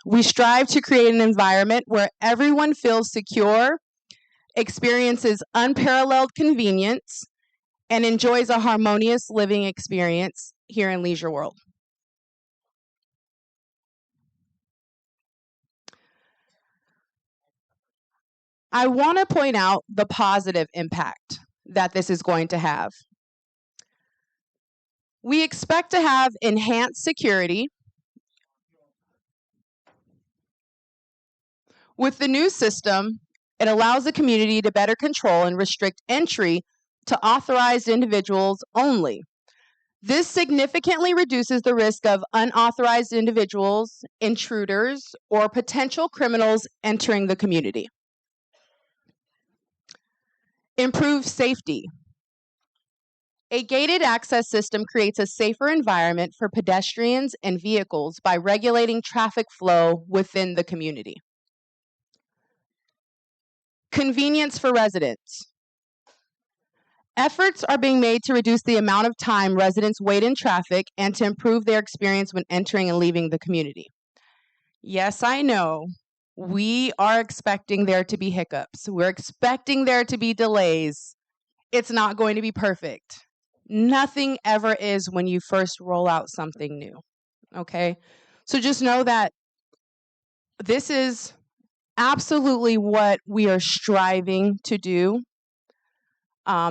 we strive to create an environment where everyone feels secure, experiences unparalleled convenience, and enjoys a harmonious living experience here in Leisure World. I want to point out the positive impact that this is going to have. We expect to have enhanced security. With the new system, it allows the community to better control and restrict entry to authorized individuals only. This significantly reduces the risk of unauthorized individuals, intruders, or potential criminals entering the community. Improve safety. A gated access system creates a safer environment for pedestrians and vehicles by regulating traffic flow within the community. Convenience for residents. Efforts are being made to reduce the amount of time residents wait in traffic and to improve their experience when entering and leaving the community. Yes, I know. We are expecting there to be hiccups. We're expecting there to be delays. It's not going to be perfect. Nothing ever is when you first roll out something new. Okay? So just know that this is absolutely what we are striving to do.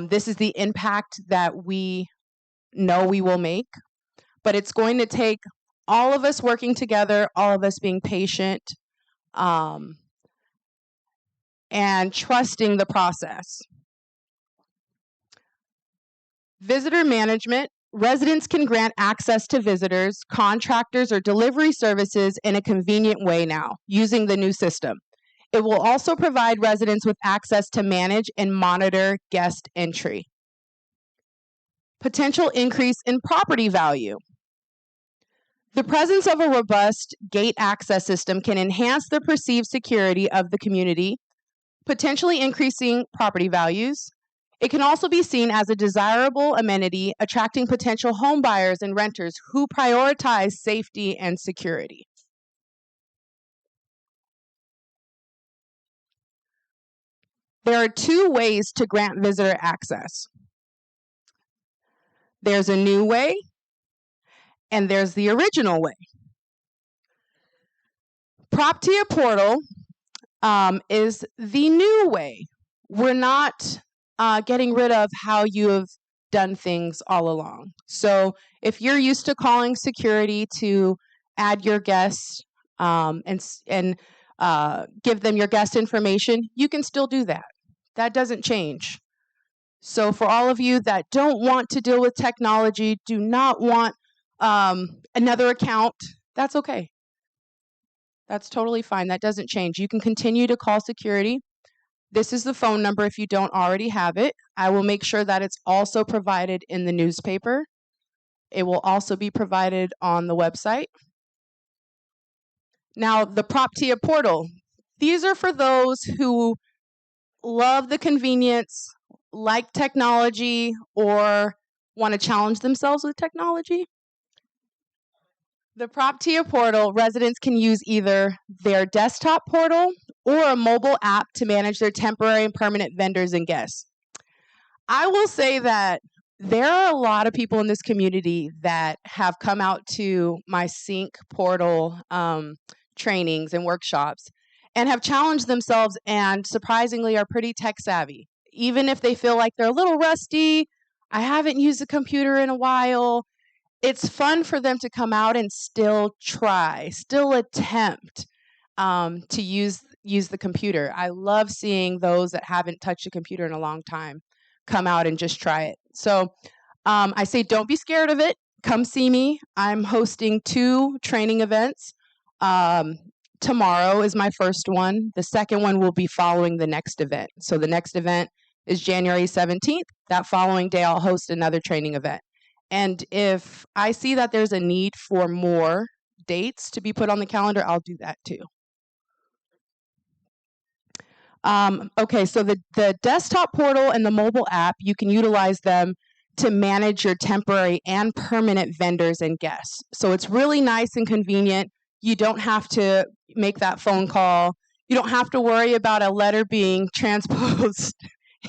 This is the impact that we know we will make, but it's going to take all of us working together, all of us being patient, and trusting the process. Visitor management. Residents can grant access to visitors, contractors, or delivery services in a convenient way now using the new system. It will also provide residents with access to manage and monitor guest entry. Potential increase in property value. The presence of a robust gate access system can enhance the perceived security of the community, potentially increasing property values. It can also be seen as a desirable amenity, attracting potential home buyers and renters who prioritize safety and security. There are two ways to grant visitor access. There's a new way, and there's the original way. PropTIA Portal is the new way. We're not getting rid of how you have done things all along. So if you're used to calling security to add your guests and give them your guest information, you can still do that. That doesn't change. So for all of you that don't want to deal with technology, do not want another account, that's okay. That's totally fine. That doesn't change. You can continue to call security. This is the phone number if you don't already have it. I will make sure that it's also provided in the newspaper. It will also be provided on the website. Now, the PropTIA Portal. These are for those who love the convenience, like technology, or want to challenge themselves with technology. The PropTIA Portal, residents can use either their desktop portal or a mobile app to manage their temporary and permanent vendors and guests. I will say that there are a lot of people in this community that have come out to my Sync Portal trainings and workshops and have challenged themselves and surprisingly are pretty tech savvy. Even if they feel like they're a little rusty, I haven't used a computer in a while, it's fun for them to come out and still try, still attempt to use the computer. I love seeing those that haven't touched a computer in a long time come out and just try it. So I say don't be scared of it. Come see me. I'm hosting 2 training events. Tomorrow is my first one. The second one will be following the next event. So the next event is January 17th. That following day, I'll host another training event. And if I see that there's a need for more dates to be put on the calendar, I'll do that too. Okay, so the desktop portal and the mobile app, you can utilize them to manage your temporary and permanent vendors and guests. So it's really nice and convenient. You don't have to make that phone call. You don't have to worry about a letter being transposed.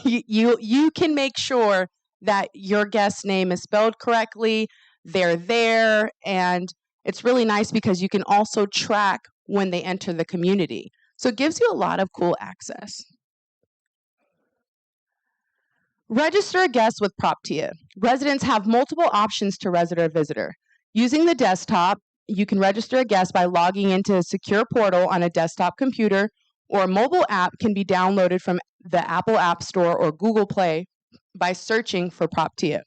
You can make sure that your guest's name is spelled correctly, they're there, and it's really nice because you can also track when they enter the community. So it gives you a lot of cool access. Register a guest with Proptia. Residents have multiple options to register a visitor. Using the desktop, you can register a guest by logging into a secure portal on a desktop computer, or a mobile app can be downloaded from the Apple App Store or Google Play by searching for Proptia.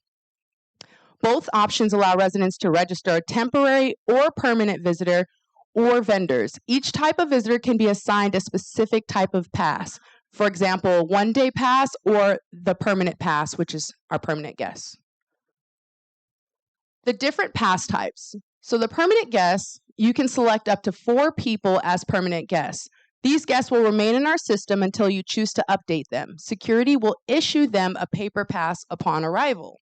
Both options allow residents to register a temporary or permanent visitor or vendors. Each type of visitor can be assigned a specific type of pass. For example, one-day pass or the permanent pass, which is our permanent guests. The different pass types. So the permanent guests, you can select up to 4 people as permanent guests. These guests will remain in our system until you choose to update them. Security will issue them a paper pass upon arrival.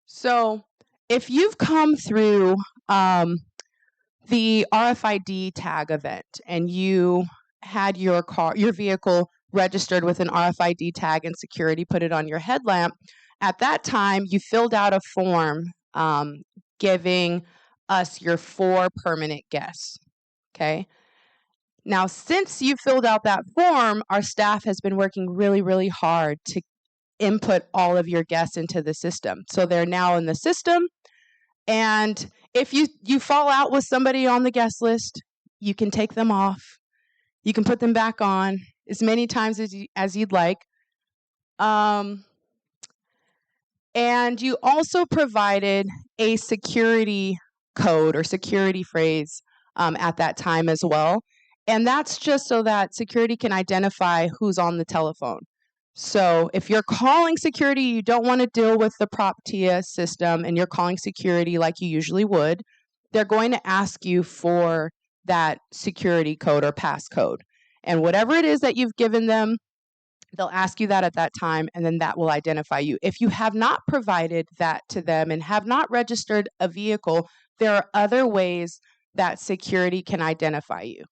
So if you've come through the RFID tag event and you had your vehicle registered with an RFID tag and security put it on your headlamp, at that time you filled out a form giving us your 4 permanent guests. Okay. Now, since you filled out that form, our staff has been working really, really hard to input all of your guests into the system. So they're now in the system. And if you fall out with somebody on the guest list, you can take them off. You can put them back on as many times as you'd like. And you also provided a security code or security phrase at that time as well. And that's just so that security can identify who's on the telephone. So if you're calling security, you don't want to deal with the Proptia system and you're calling security like you usually would, they're going to ask you for that security code or passcode. And whatever it is that you've given them, they'll ask you that at that time, and then that will identify you. If you have not provided that to them and have not registered a vehicle, there are other ways that security can identify you.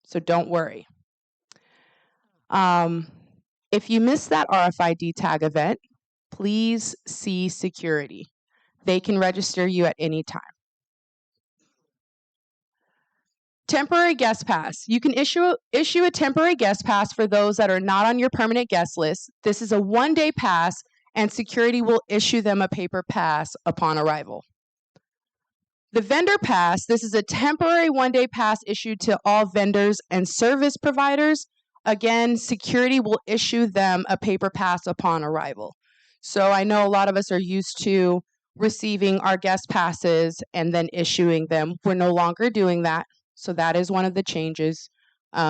So don't worry. If you missed that RFID tag event, please see security. They can register you at any time. Temporary guest pass. You can issue a temporary guest pass for those that are not on your permanent guest list. This is a one-day pass, and security will issue them a paper pass upon arrival. The vendor pass. This is a temporary one-day pass issued to all vendors and service providers. Again, security will issue them a paper pass upon arrival. So I know a lot of us are used to receiving our guest passes and then issuing them. We're no longer doing that. So that is one of the changes.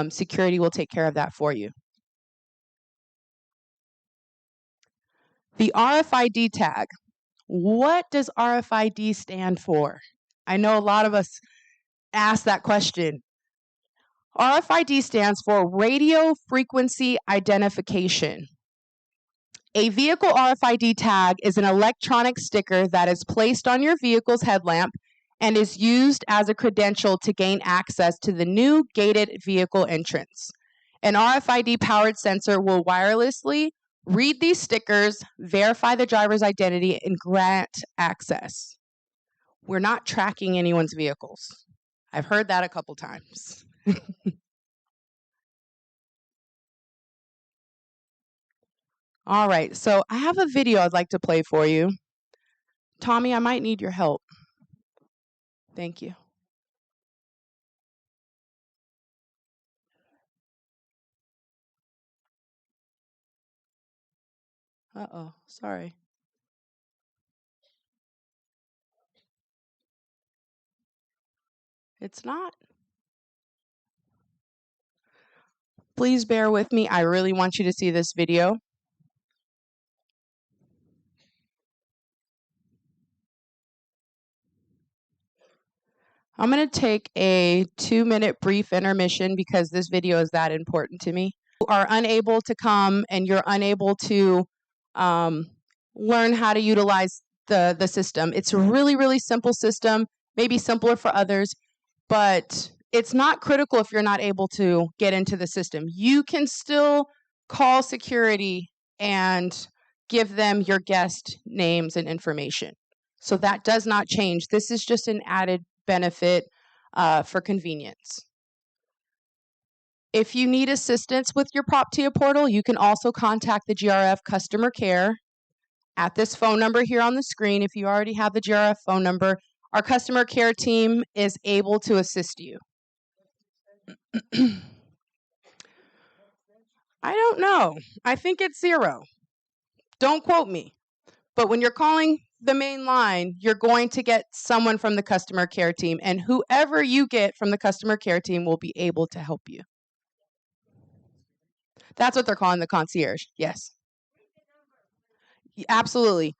Security will take care of that for you. The RFID tag. What does RFID stand for? I know a lot of us ask that question. RFID stands for Radio Frequency Identification. A vehicle RFID tag is an electronic sticker that is placed on your vehicle's headlamp and is used as a credential to gain access to the new gated vehicle entrance. An RFID-powered sensor will wirelessly read these stickers, verify the driver's identity, and grant access. We're not tracking anyone's vehicles. I've heard that a couple times. All right, so I have a video I'd like to play for you. Tommy, I might need your help. Thank you. Uh-oh, sorry. It's not. Please bear with me. I really want you to see this video. I'm going to take a 2-minute brief intermission because this video is that important to me. You are unable to come and you're unable to learn how to utilize the system. It's a really, really simple system, maybe simpler for others, but it's not critical if you're not able to get into the system. You can still call security and give them your guest names and information. So that does not change. This is just an added benefit for convenience. If you need assistance with your PropTIA portal, you can also contact the GRF customer care at this phone number here on the screen. If you already have the GRF phone number, our customer care team is able to assist you. I don't know. I think it's 0. Don't quote me. But when you're calling the main line, you're going to get someone from the customer care team, and whoever you get from the customer care team will be able to help you. That's what they're calling the concierge. Yes. Absolutely.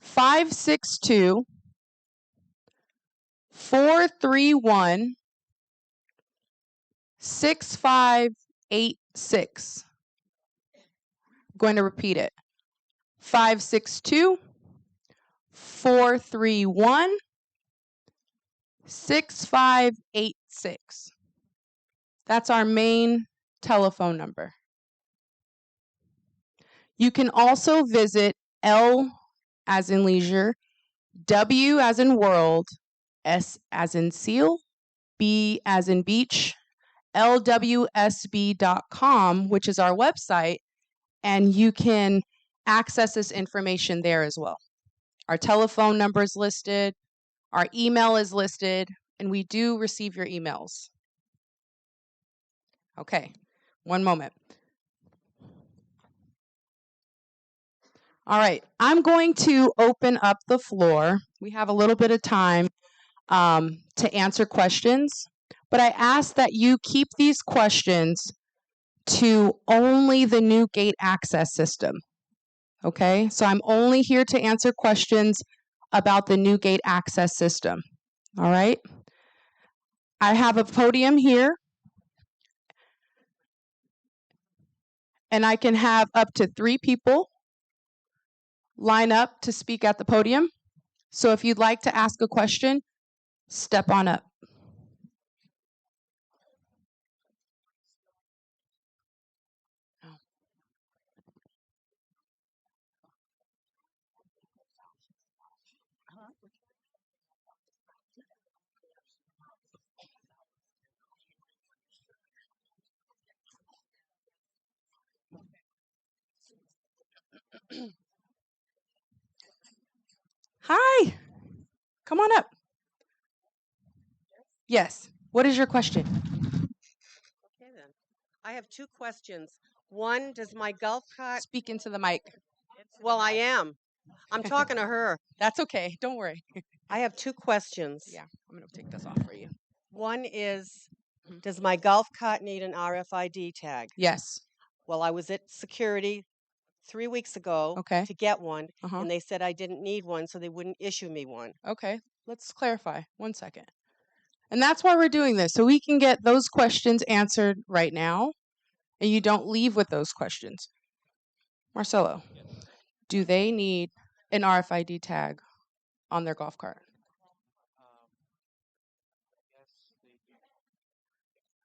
562 431 6586. I'm going to repeat it. 562 431 6586. That's our main telephone number. You can also visit L as in leisure, W as in world, S as in seal, B as in beach, lwsb.com, which is our website, and you can access this information there as well. Our telephone number is listed, our email is listed, and we do receive your emails. Okay, one moment. All right, I'm going to open up the floor. We have a little bit of time to answer questions, but I ask that you keep these questions to only the new gate access system. Okay, so I'm only here to answer questions about the new gate access system. All right, I have a podium here, and I can have up to 3 people line up to speak at the podium. So if you'd like to ask a question, step on up. Hi, come on up. Yes, what is your question? Okay then. I have 2 questions. One, does my golf cart... Speak into the mic. Well, I am. I'm talking to her. That's okay, don't worry. I have 2 questions. Yeah, I'm going to take this off for you. One is, does my golf cart need an RFID tag? Yes. Well, I was at security 3 weeks ago Okay. to get one, Uh-huh. and they said I didn't need one, so they wouldn't issue me one. Okay, let's clarify. 1 second. And that's why we're doing this, so we can get those questions answered right now, and you don't leave with those questions. Marcelo, do they need an RFID tag on their golf cart?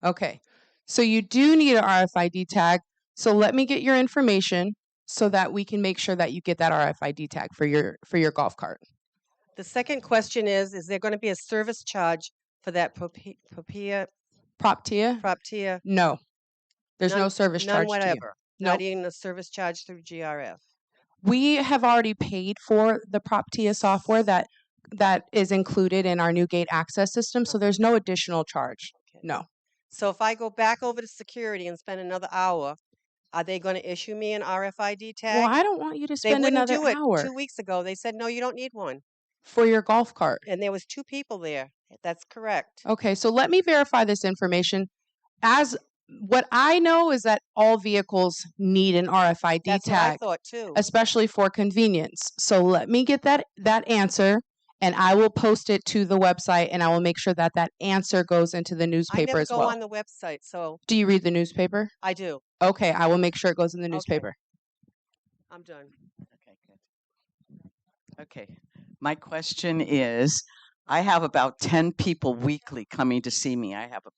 Okay, so you do need an RFID tag, so let me get your information so that we can make sure that you get that RFID tag for your golf cart. The second question is there going to be a service charge for that PropTIA? No. There's no service charge None whatever. to you. Not Nope. even a service charge through GRF. We have already paid for the PropTIA software that is included in our new gate access system, so there's no additional charge. Okay. No. So if I go back over to security and spend another hour, are they going to issue me an RFID tag? Well, I don't want you to They spend wouldn't another do it hour 2 weeks ago. They said, no, you don't need one. for your golf cart. And there was 2 people there. That's correct. Okay, so let me verify this information. As what I know is that all vehicles need an RFID That's what I tag, thought too. especially for convenience. So let me get that answer, and I will post it to the website, and I will make sure that that answer goes into the I newspaper never as go well. on the website, so Do you read the newspaper? I do. Okay, I will make sure it goes in the Okay. newspaper. I'm done. Okay, good. Okay, my question is, I have about 10 people weekly coming to see me. I have a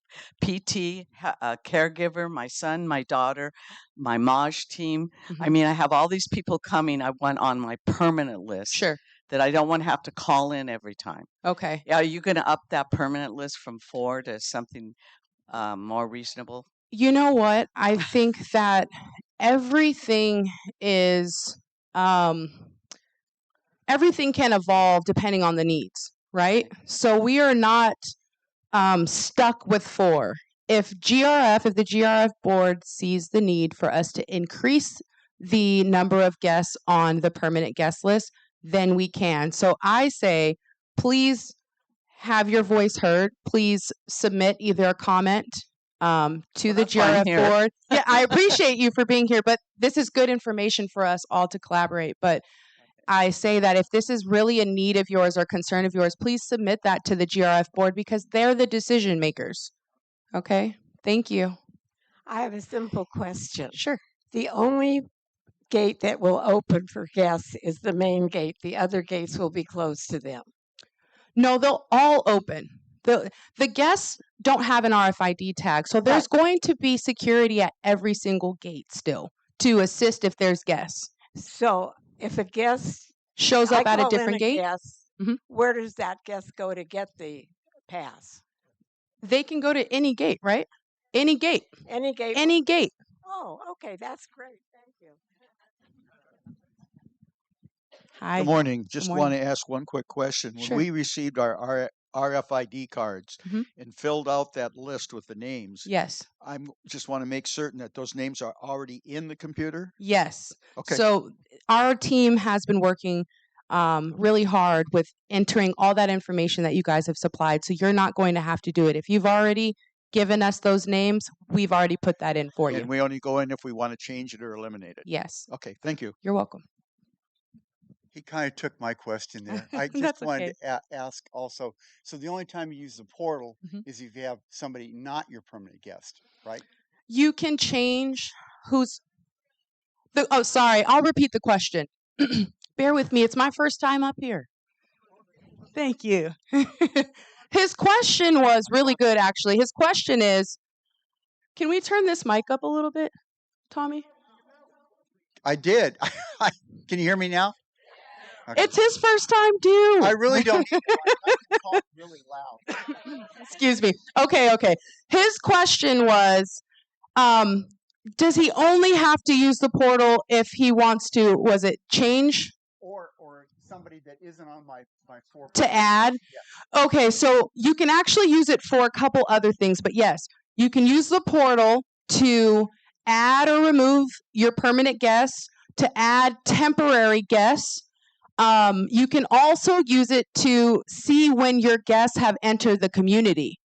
PT, a caregiver, my son, my daughter, my Maj team. I Mhm. mean, I have all these people coming. I want on my permanent list Sure. that I don't want to have to call in every time. Okay. Are you going to up that permanent list from 4 to something more reasonable? You know what? I think that everything is everything can evolve depending on the needs, right? So we are not stuck with 4. If the GRF board sees the need for us to increase the number of guests on the permanent guest list, then we can. So I say, please have your voice heard. Please submit either a comment to Well, the that's why I'm GRF here. board. Yeah, I appreciate you for being here, but this is good information for us all to collaborate. But I say that if this is really a need of yours or concern of yours, please submit that to the GRF board because they're the decision makers. Okay? Thank you. I have a simple question. Sure. The only gate that will open for guests is the main gate. The other gates will be closed to them. No, they'll all open. The guests don't have an RFID tag, so there's going to be security at every single gate still to assist if there's guests. So if a guest Shows up I at a call in different gate, guest, Mhm. where does that guest go to get the pass? they can go to any gate, right? Any gate. Any gate? Any gate. Oh, okay, that's great. Thank you. Hi. Good morning. Just morning. want to ask one quick question. When Sure. we received our RFID cards Mhm. and filled out that list with the names, Yes. I just want to make certain that those names are already in the computer. Yes. Okay. So our team has been working really hard with entering all that information that you guys have supplied. So you're not going to have to do it. If you've already given us those names, we've already put that in for you. And we only go in if we want to change it or eliminate it. Yes. Okay. Thank you. You're welcome. He kind of took my question there. I just That's wanted to ask also. So the only time you use the portal Mhm. is if you have somebody not your permanent guest, right? You can change who's the oh sorry, I'll repeat the question. Bear with me. It's my first time up here. Thank you. His question was really good actually. His question is, can we turn this mic up a little bit, Tommy? I did. Can you hear me now? Okay. It's his first time too. I really don't. I like to talk really loud. Excuse me. Okay. His question was, does he only have to use the portal if he wants to, was it change Or somebody that isn't on my 4. to add? Yeah. Okay, so you can actually use it for a couple other things, but yes, you can use the portal to add or remove your permanent guests, to add temporary guests. You can also use it to see when your guests have entered the community.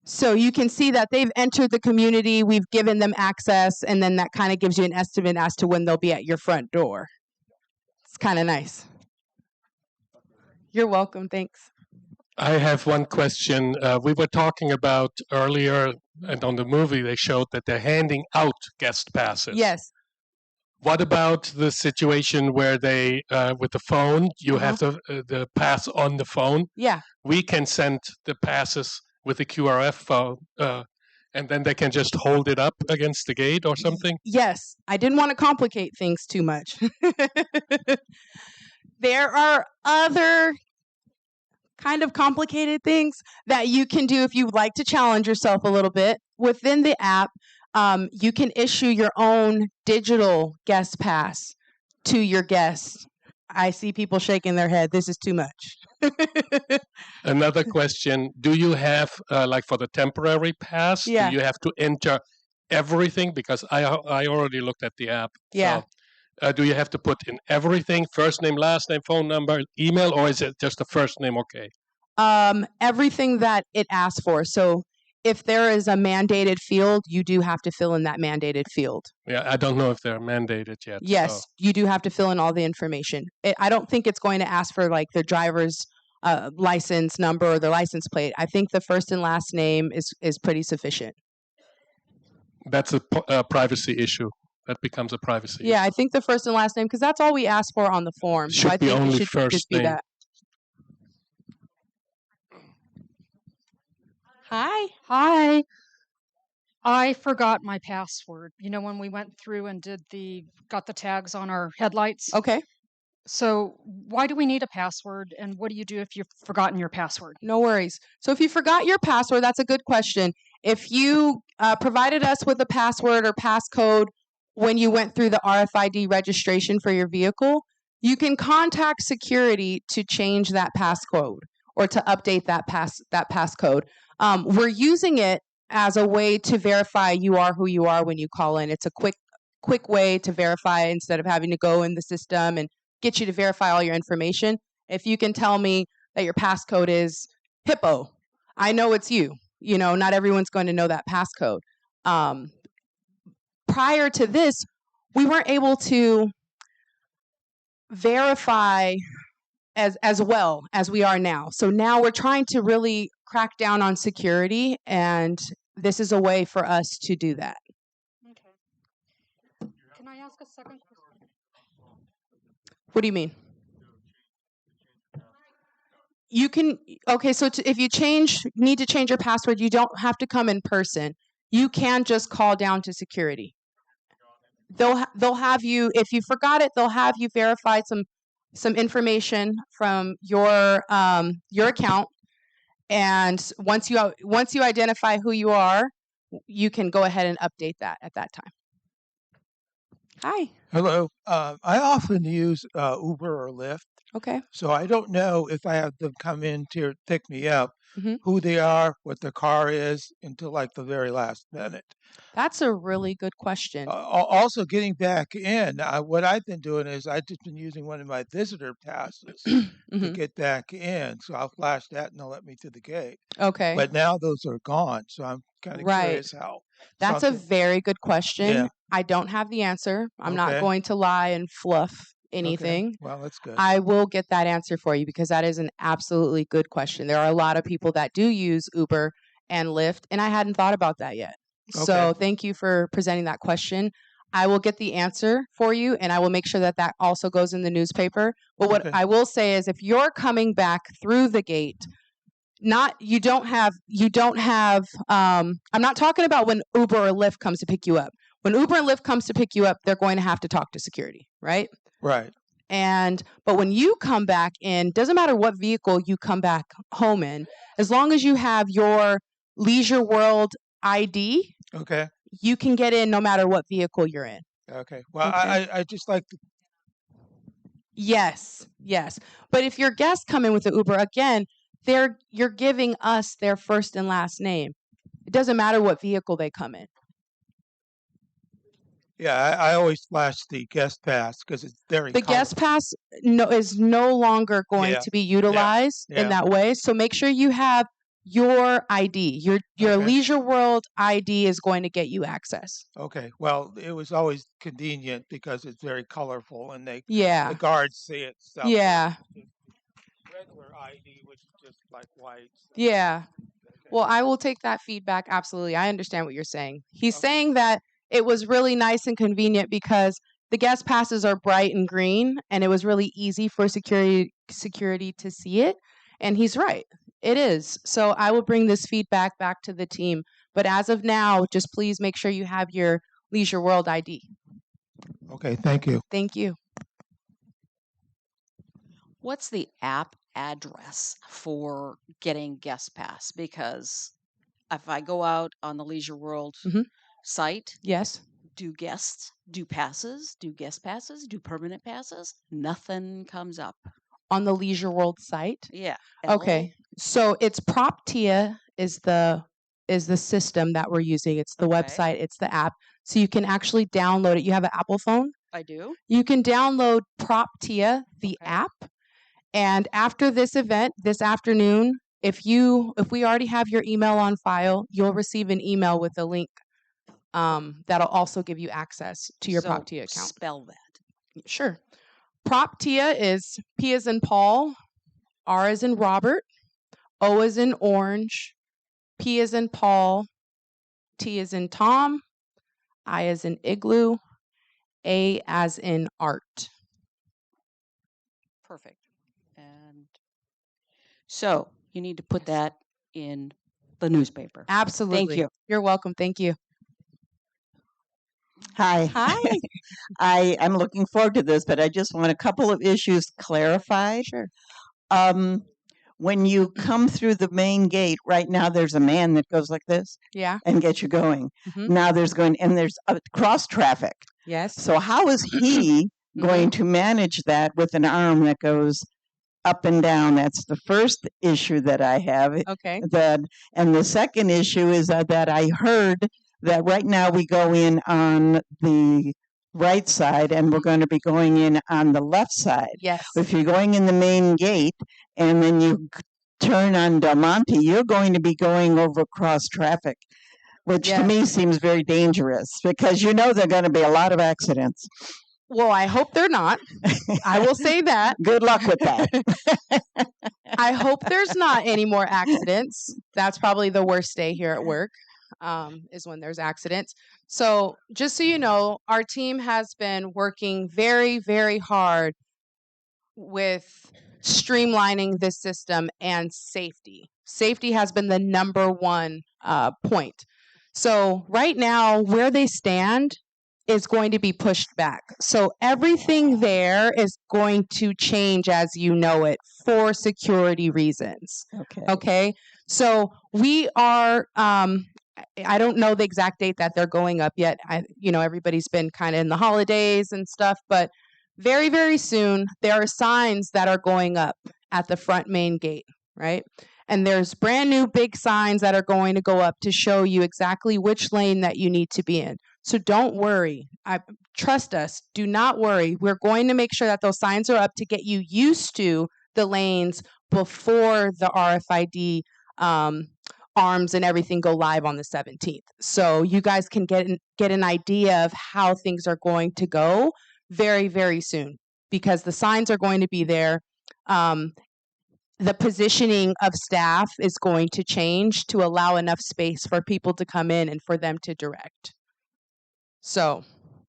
So you can see that they've entered the community, we've given them access, and then that kind of gives you an estimate as to when they'll be at your front door. It's kind of nice. You're welcome. Thanks. I have one question. We were talking about earlier, and on the movie they showed that they're handing out guest passes. Yes. What about the situation where they, with the phone, you have the pass on the phone? Yeah. We can send the passes with the QRF phone, and then they can just hold it up against the gate or something? Yes. I didn't want to complicate things too much. There are other kind of complicated things that you can do if you would like to challenge yourself a little bit. Within the app, you can issue your own digital guest pass to your guests. I see people shaking their head. This is too much. Another question, do you have, like for the temporary pass, Yeah. do you have to enter everything? Because I already looked at the app. Yeah. So, do you have to put in everything, first name, last name, phone number, email, or is it just the first name okay? Everything that it asks for. So if there is a mandated field, you do have to fill in that mandated field. Yeah, I don't know if they're mandated yet. Yes, so. you do have to fill in all the information. I don't think it's going to ask for like their driver's license number or their license plate. I think the first and last name is pretty sufficient. That's a privacy issue. That becomes a privacy Yeah, issue. I think the first and last name, because that's all we ask for on the form. So Should I be think only it should first just be name. that. Hi. Hi. I forgot my password. When we went through and got the tags on our headlights. Okay. So why do we need a password, and what do you do if you've forgotten your password? No worries. So if you forgot your password, that's a good question. If you provided us with a password or passcode when you went through the RFID registration for your vehicle, you can contact security to change that passcode or to update that passcode. We're using it as a way to verify you are who you are when you call in. It's a quick way to verify instead of having to go in the system and get you to verify all your information. If you can tell me that your passcode is Hippo, I know it's you. Not everyone's going to know that passcode. Prior to this, we weren't able to verify as well as we are now. So now we're trying to really crack down on security, and this is a way for us to do that. Okay. Can I ask a second question? What do you mean? You can, okay, so if you need to change your password, you don't have to come in person. You can just call down to security. They'll have you, if you forgot it, they'll have you verify some information from your account, and once you identify who you are, you can go ahead and update that at that time. Hi. Hello. I often use Uber or Lyft, Okay. so I don't know if I have them come in to pick me up, Mhm. who they are, what their car is, until like the very last minute. That's a really good question. Also, getting back in, what I've been doing is I've just been using one of my visitor passes to Mhm. get back in. So I'll flash that and they'll let me through the gate. Okay. But now those are gone, so I'm kind of Right. curious how. That's a something- very good question. Yeah. I don't have the answer. I'm not Okay. going to lie and fluff Okay. anything. Well, that's good. I will get that answer for you because that is an absolutely good question. There are a lot of people that do use Uber and Lyft, and I hadn't thought about that yet. So Okay. thank you for presenting that question. I will get the answer for you, and I will make sure that that also goes in the newspaper. But what Okay. I will say is if you're coming back through the gate, you don't have I'm not talking about when Uber or Lyft comes to pick you up. When Uber and Lyft comes to pick you up, they're going to have to talk to security, right? Right. But when you come back in, doesn't matter what vehicle you come back home in, as long as you have your Leisure World ID, Okay. you can get in no matter what vehicle you're in. Okay. Well, Okay. I just like to. Yes. But if your guests come in with the Uber, again, you're giving us their first and last name. It doesn't matter what vehicle they come in. Yeah, I always flash the guest pass because it's very The guest colorful. pass is no longer going Yeah. to be utilized Yeah. in that way. So make sure you have your ID. Your Okay. Leisure World ID is going to get you access. Okay. Well, it was always convenient because it's very colorful and the Yeah. guards see it. Stuff Yeah. regular ID, which is just like white. So. Yeah. Well, I will take that feedback. Absolutely. I understand what you're saying. He's saying that it was really nice and convenient because the guest passes are bright and green, and it was really easy for security to see it. And he's right. It is. So I will bring this feedback back to the team. But as of now, just please make sure you have your Leisure World ID. Okay. Thank you. Thank you. What's the app address for getting guest pass? Because if I go out on the Leisure World Mhm. site, Yes. do guest passes, do permanent passes, nothing comes up. On the Leisure World site? Yeah. Okay. So it's PropTIA is the system that we're using. It's the Okay. website, it's the app. So you can actually download it. You have an Apple phone? I do. You can download PropTIA, the Okay. app. And after this event this afternoon, if we already have your email on file, you'll receive an email with a link that'll also give you access to your So PropTIA account. spell that. Sure. PropTIA is P as in Paul, R as in Robert, O as in Orange, P as in Paul, T as in Tom, I as in Igloo, A as in Art. Perfect. And so you need to put that in the newspaper. Absolutely. you. You're welcome. Thank you. Hi. Hi. I'm looking forward to this, but I just want a couple of issues clarified. Sure. When you come through the main gate, right now there's a man that goes like this Yeah. and gets you going. Mhm. Now there's cross traffic. Yes. So how is he going to manage that with an arm that goes up and down? That's the first issue that I have. Okay. And the second issue is that I heard that right now we go in on the right side and we're going to be going in on the left side. Yes. If you're going in the main gate and then you turn on Del Monte, you're going to be going over cross traffic, which to Yes. me seems very dangerous because you know there are going to be a lot of accidents. Well, I hope they're not. I will say that. Good luck with that. I hope there's not any more accidents. That's probably the worst day here at work, is when there's accidents. So just so you know, our team has been working very, very hard with streamlining this system and safety. Safety has been the number one point. So right now, where they stand is going to be pushed back. So everything there is going to change as you know it for security reasons. Okay. Okay. So we are, I don't know the exact date that they're going up yet. Everybody's been kind of in the holidays and stuff, but very, very soon there are signs that are going up at the front main gate, right? And there's brand new big signs that are going to go up to show you exactly which lane that you need to be in. So don't worry. Trust us. Do not worry. We're going to make sure that those signs are up to get you used to the lanes before the RFID arms and everything go live on the 17th. So you guys can get an idea of how things are going to go very, very soon because the signs are going to be there. The positioning of staff is going to change to allow enough space for people to come in and for them to direct. So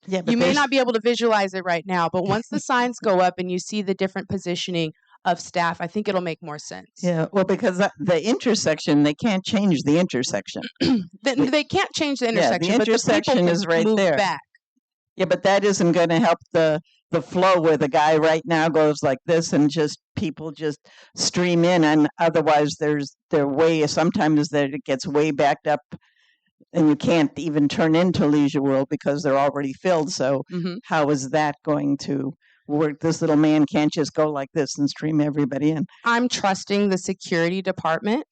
Yeah, but you may there's- not be able to visualize it right now, but once the signs go up and you see the different positioning of staff, I think it'll make more sense. Yeah, well, because the intersection, they can't change the intersection. They can't change the Yeah, intersection, the but the intersection people is can right move there. back. Yeah, but that isn't going to help the flow where the guy right now goes like this and just people just stream in, and otherwise sometimes that it gets way backed up and you can't even turn into Leisure World because they're already filled. So how is that going to work? This little man can't just go like this and stream everybody in. I'm trusting the security department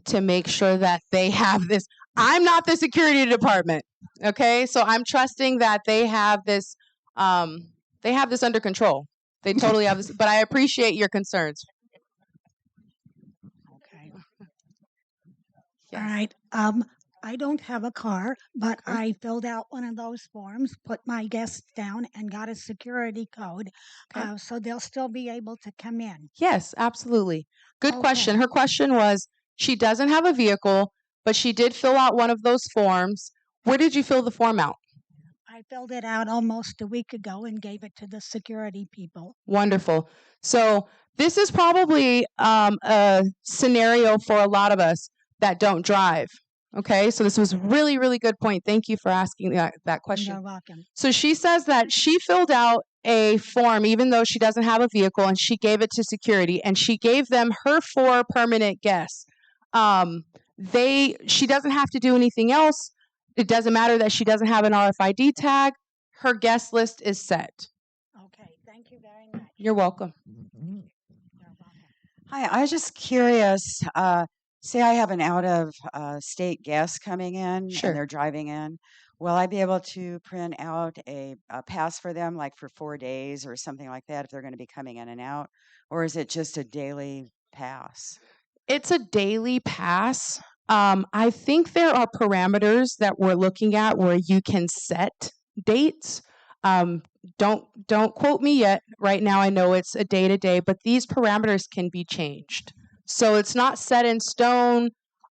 to make sure that they have this. I'm not the security department, okay? So I'm trusting that they have this. They have this under control. They totally have this. But I appreciate your concerns. Okay. All right. I don't have a car, but I filled out one of those forms, put my guests down, and got a security code, so they'll still be able to come in. Yes, absolutely. Good Okay. question. Her question was, she doesn't have a vehicle, but she did fill out one of those forms. Where did you fill the form out? I filled it out almost a week ago and gave it to the security people. Wonderful. So this is probably a scenario for a lot of us that don't drive. Okay, so this was a really, really good point. Thank you for asking that question. You're welcome. So she says that she filled out a form even though she doesn't have a vehicle, and she gave it to security, and she gave them her 4 permanent guests. She doesn't have to do anything else. It doesn't matter that she doesn't have an RFID tag. Her guest list is set. Okay, thank you very much. You're welcome. Hi, I was just curious. Say I have an out of state guest coming in Sure. and they're driving in. Will I be able to print out a pass for them, like for 4 days or something like that, if they're going to be coming in and out? Or is it just a daily pass? It's a daily pass. I think there are parameters that we're looking at where you can set dates. Don't quote me yet. Right now, I know it's a day to day, but these parameters can be changed. So it's not set in stone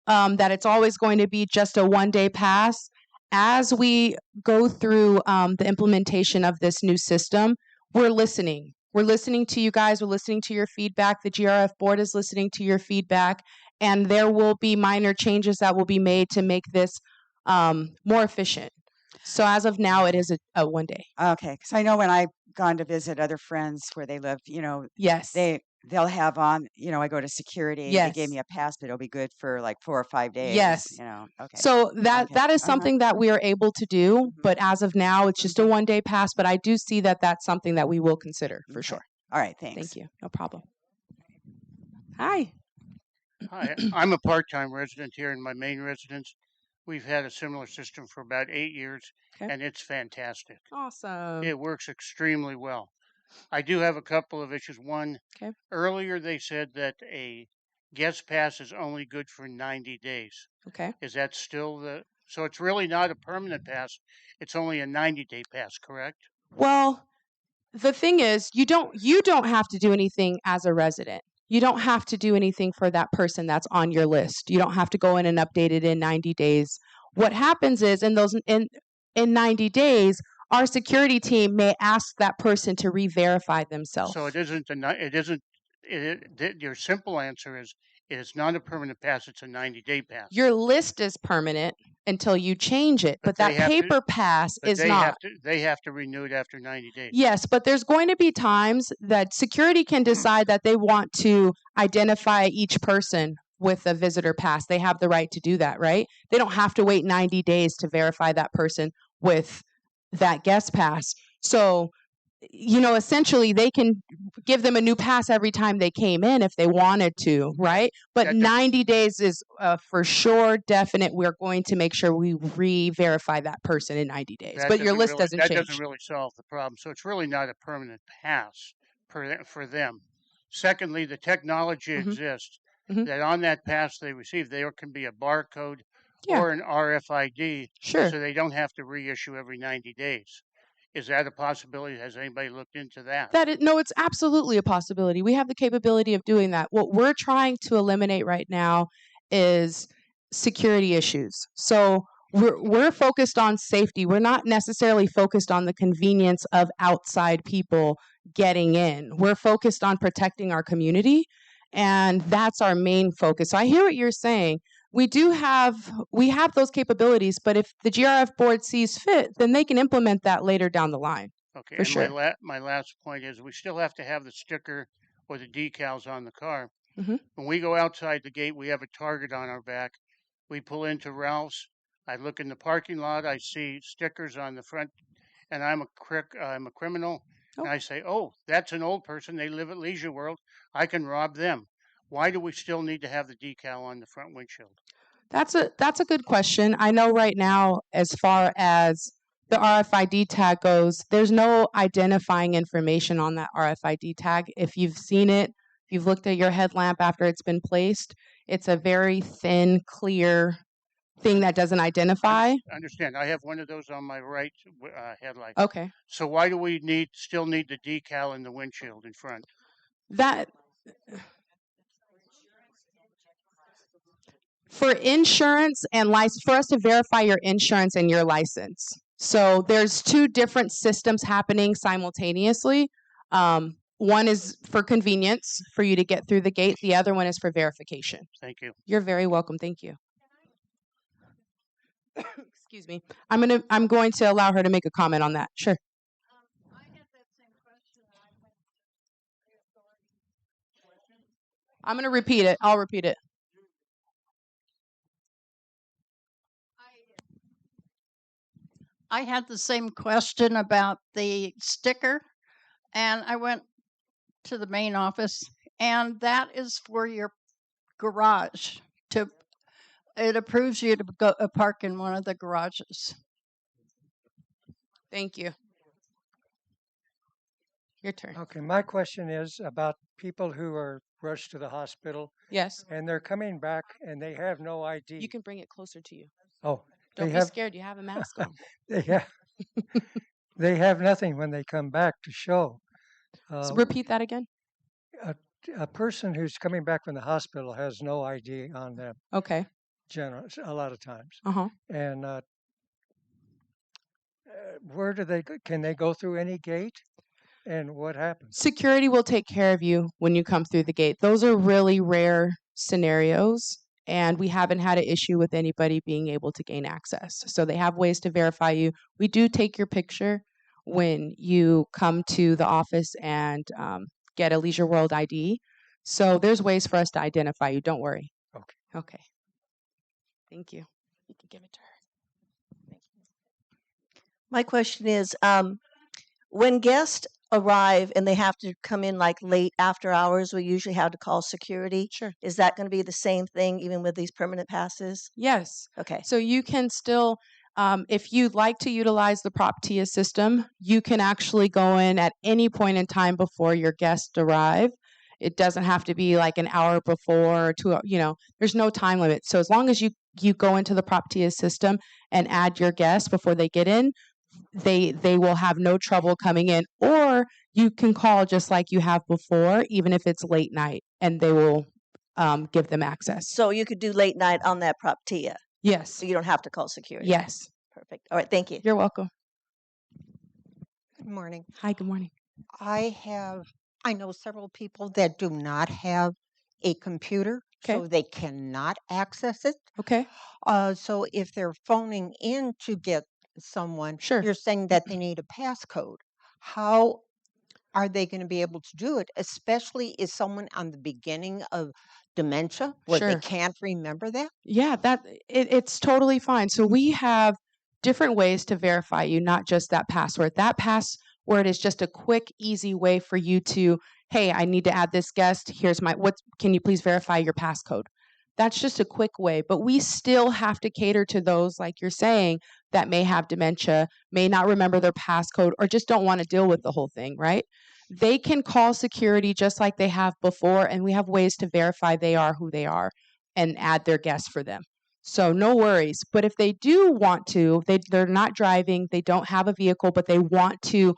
that it's always going to be just a 1-day pass. As we go through the implementation of this new system, we're listening. We're listening to you guys. We're listening to your feedback. The GRF board is listening to your feedback. and there will be minor changes that will be made to make this more efficient. So as of now, it is a 1 day. Okay, because I know when I've gone to visit other friends where they live, Yes. they'll have on, I go to security. They gave Yes. me a pass, but it'll be good for like 4 or 5 days. Yes. Okay. So that Okay. that is something that we are able to do, but as of now, it's just a 1 day pass. But I do see that that's something that we will consider for Okay. sure. All right. Thanks. Thank you. No problem. Hi. Hi, I'm a part-time resident here in my main residence. We've had a similar system for about 8 years, Okay. and it's fantastic. Awesome. It works extremely well. I do have a couple of issues. One, Okay. earlier they said that a guest pass is only good for 90 days. Okay. Is that still so it's really not a permanent pass, it's only a 90-day pass, correct? Well, the thing is, you don't have to do anything as a resident. You don't have to do anything for that person that's on your list. You don't have to go in and update it in 90 days. What happens is in 90 days, our security team may ask that person to re-verify themselves. So your simple answer is it is not a permanent pass, it's a 90-day pass. Your list is permanent until you change it, but that paper pass is not. They have to renew it after 90 days. Yes, but there's going to be times that security can decide that they want to identify each person with a visitor pass. They have the right to do that, right? They don't have to wait 90 days to verify that person with that guest pass. So, essentially they can give them a new pass every time they came in if they wanted to, right? But 90 days is for sure definite. We're going to make sure we re-verify that person in 90 days. But your list doesn't change. That doesn't really solve the problem. So it's really not a permanent pass for them. Secondly, the technology exists that on that pass they receive, there can be a barcode or an RFID, Sure. so they don't have to reissue every 90 days. Is that a possibility? Has anybody looked into that? No, it's absolutely a possibility. We have the capability of doing that. What we're trying to eliminate right now is security issues. So we're focused on safety. We're not necessarily focused on the convenience of outside people getting in. We're focused on protecting our community, and that's our main focus. So I hear what you're saying. We have those capabilities, but if the GRF board sees fit, then they can implement that later down the line. Okay, for and sure. my last point is we still have to have the sticker or the decals on the car. Mhm. When we go outside the gate, we have a target on our back. We pull into Ralph's. I look in the parking lot. I see stickers on the front, and I'm a criminal. And I say, "Oh, that's an old person. They live at Leisure World. I can rob them." Why do we still need to have the decal on the front windshield? That's a good question. I know right now, as far as the RFID tag goes, there's no identifying information on that RFID tag. If you've seen it, if you've looked at your headlamp after it's been placed, it's a very thin, clear thing that doesn't identify. I understand. I have one of those on my right headlight. Okay. So why do we still need the decal in the windshield in front? That for insurance and license, for us to verify your insurance and your license. So there's two different systems happening simultaneously. One is for convenience for you to get through the gate. The other one is for verification. Thank you. You're very welcome. Thank you. Excuse me. I'm going to allow her to make a comment on that. Sure. I'm going to repeat it. I'll repeat it. I had the same question about the sticker, and I went to the main office, and that is for your garage. It approves you to go park in one of the garages. Thank you. Your turn. Okay, my question is about people who are rushed to the hospital. Yes. And they're coming back and they have no ID. You can bring it closer to you. Oh, Don't they be have, scared. You have a mask on. they have nothing when they come back to show. So repeat that again. A person who's coming back from the hospital has no ID on them. Okay. A lot of times. Uh-huh. And where do they go? Can they go through any gate? And what happens? Security will take care of you when you come through the gate. Those are really rare scenarios, and we haven't had an issue with anybody being able to gain access. So they have ways to verify you. We do take your picture when you come to the office and get a Leisure World ID. So there's ways for us to identify you. Don't worry. Okay. Okay. Thank you. You can give it to her. My question is, when guests arrive and they have to come in like late after hours, we usually have to call security. Sure. Is that going to be the same thing even with these permanent passes? Yes. Okay. So you can still, if you'd like to utilize the PropTIA system, you can actually go in at any point in time before your guests arrive. It doesn't have to be like an hour before or 2 hours, there's no time limit. So as long as you go into the PropTIA system and add your guests before they get in, they will have no trouble coming in. Or you can call just like you have before, even if it's late night, and they will give them access. So you could do late night on that PropTIA. Yes. So you don't have to call security. Yes. Perfect. All right. Thank you. You're welcome. Good morning. Hi, good morning. I know several people that do not have a computer, so they cannot access it. Okay. So if they're phoning in to get someone, you're saying that they need a passcode. How are they going to be able to do it? Especially is someone on the beginning of dementia where they Sure. can't remember that? Yeah, it's totally fine. So we have different ways to verify you, not just that password. That password is just a quick, easy way for you to, hey, I need to add this guest. Here's can you please verify your passcode? That's just a quick way, but we still have to cater to those, like you're saying, that may have dementia, may not remember their passcode, or just don't want to deal with the whole thing, right? They can call security just like they have before, and we have ways to verify they are who they are and add their guests for them. So no worries. But if they do want to, they're not driving, they don't have a vehicle, but they want to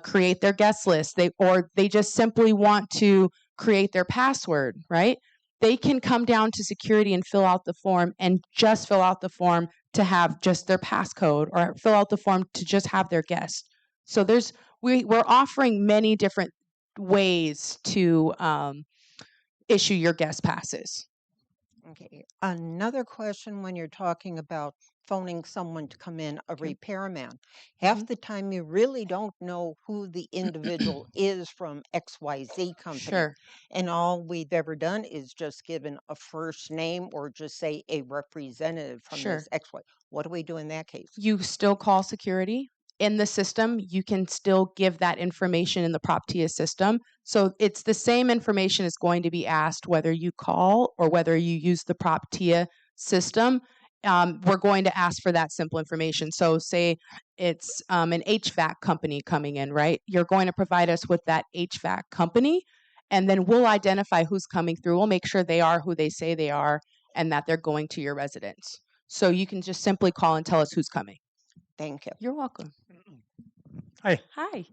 create their guest list, or they just simply want to create their password, right? They can come down to security and fill out the form, and just fill out the form to have just their passcode, or fill out the form to just have their guest. So we're offering many different ways to issue your guest passes. Okay. Another question when you're talking about phoning someone to come in, a repairman. Half the time you really don't know who the individual is from XYZ company. Sure. And all we've ever done is just given a first name or just say a representative from Sure. this XY. What do we do in that case? You still call security. In the system, you can still give that information in the PropTIA system. So it's the same information is going to be asked whether you call or whether you use the PropTIA system. We're going to ask for that simple information. So say it's an HVAC company coming in, right? You're going to provide us with that HVAC company, and then we'll identify who's coming through. We'll make sure they are who they say they are and that they're going to your residence. So you can just simply call and tell us who's coming. Thank you. You're welcome. Hi. Hi.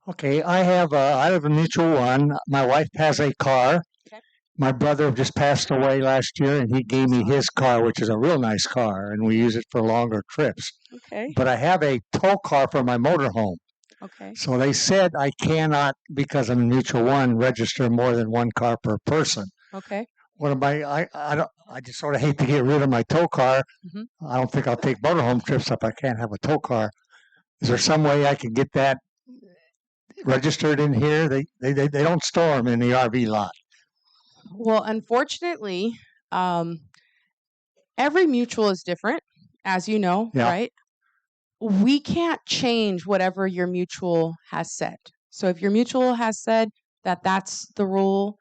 Okay, I live in Mutual One. My wife has a car. Okay. My brother just passed away last year, and he gave me his car, which is a real nice car, and we use it for longer trips. Okay. But I have a tow car for my motorhome. Okay. So they said I cannot, because I'm in Mutual One, register more than one car per person. Okay. What am I just sort of hate to get rid of my tow car. Mhm. I don't think I'll take motorhome trips if I can't have a tow car. Is there some way I can get that registered in here? They don't store them in the RV lot. Well, unfortunately, every mutual is different, as you know, Yeah. right? We can't change whatever your mutual has said. So if your mutual has said that that's the rule,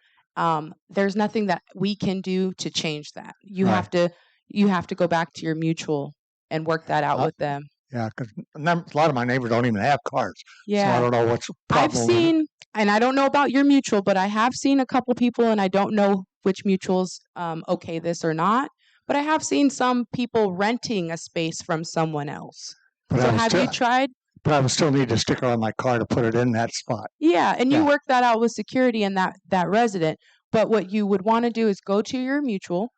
there's nothing that we can do to change that. You have to go back to your mutual and work that out with them. Yeah, because a lot of my neighbors don't even have cars. Yeah. So I don't know what's the I've problem with it. seen, and I don't know about your mutual, but I have seen a couple people, and I don't know which mutuals okay this or not. But I have seen some people renting a space from someone else. But So I would have you tried? But I would still need a sticker on my car to put it in that spot. Yeah, and you Yeah. work that out with security and that resident. But what you would want to do is go to your mutual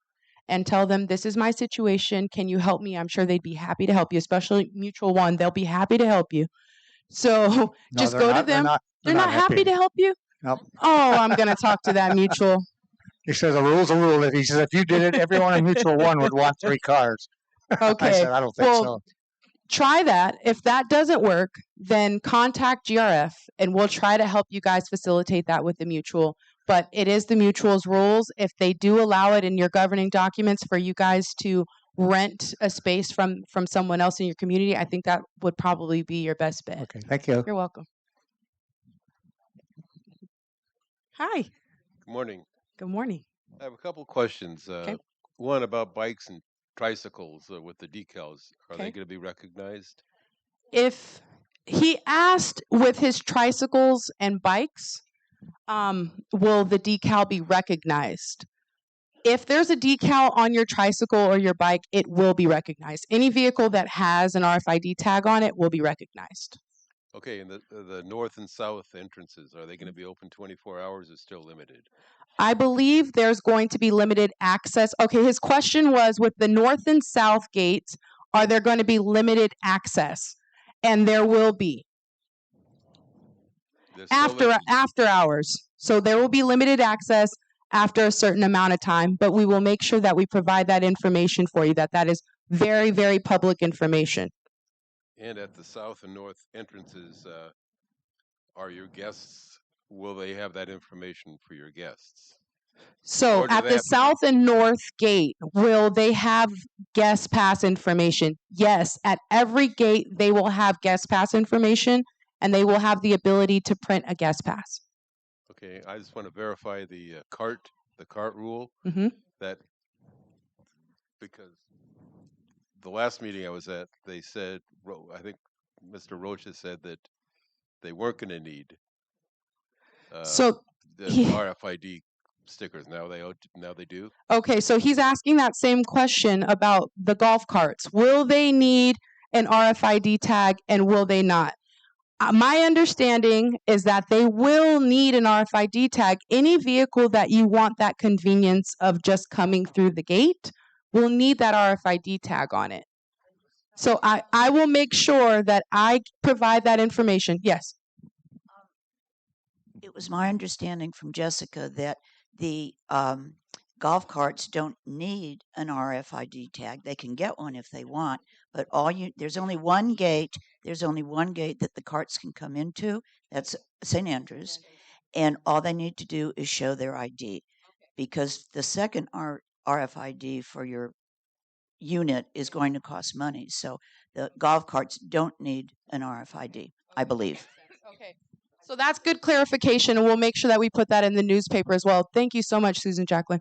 and tell them, this is my situation. Can you help me? I'm sure they'd be happy to help you, especially Mutual One. They'll be happy to help you. So No, just they're go not- to they're them. not- They're not happy to help you? Nope. Oh, I'm going to talk to that mutual. He says a rule's a rule. He says if you did it, everyone in Mutual One would want 3 cars. I Okay. said I don't think Well, so. try that. If that doesn't work, then contact GRF and we'll try to help you guys facilitate that with the mutual. But it is the mutual's rules. If they do allow it in your governing documents for you guys to rent a space from someone else in your community, I think that would probably be your best bet. Okay, thank you. You're welcome. Hi. Good morning. Good morning. I have a couple questions. One about bikes and tricycles with the decals. Are they Okay. going to be recognized? If he asked with his tricycles and bikes, will the decal be recognized? If there's a decal on your tricycle or your bike, it will be recognized. Any vehicle that has an RFID tag on it will be recognized. Okay, and the north and south entrances, are they going to be open 24 hours or still limited? I believe there's going to be limited access. Okay, his question was with the north and south gates, are there going to be limited access? And there will be. After hours. So there will be limited access after a certain amount of time, but we will make sure that we provide that information for you, that is very, very public information. And at the south and north entrances, are your guests, will they have that information for your guests? So Or do at they the have to- south and north gate, will they have guest pass information? Yes, at every gate they will have guest pass information and they will have the ability to print a guest pass. Okay, I just want to verify the cart rule. Mhm. That because the last meeting I was at, they said, I think Mr. Rocha said that they weren't going to need So the he- RFID stickers. Now they do. Okay, so he's asking that same question about the golf carts. Will they need an RFID tag and will they not? My understanding is that they will need an RFID tag. Any vehicle that you want that convenience of just coming through the gate will need that RFID tag on it. So I will make sure that I provide that information. Yes. It was my understanding from Jessica that the golf carts don't need an RFID tag. They can get one if they want, but there's only one gate. There's only one gate that the carts can come into. That's St. Andrews, and all they need to do is show their ID, because the second RFID for your unit is going to cost money. So the golf carts don't need an RFID, I believe. Okay. So that's good clarification, and we'll make sure that we put that in the newspaper as well. Thank you so much, Susan Jacqueline.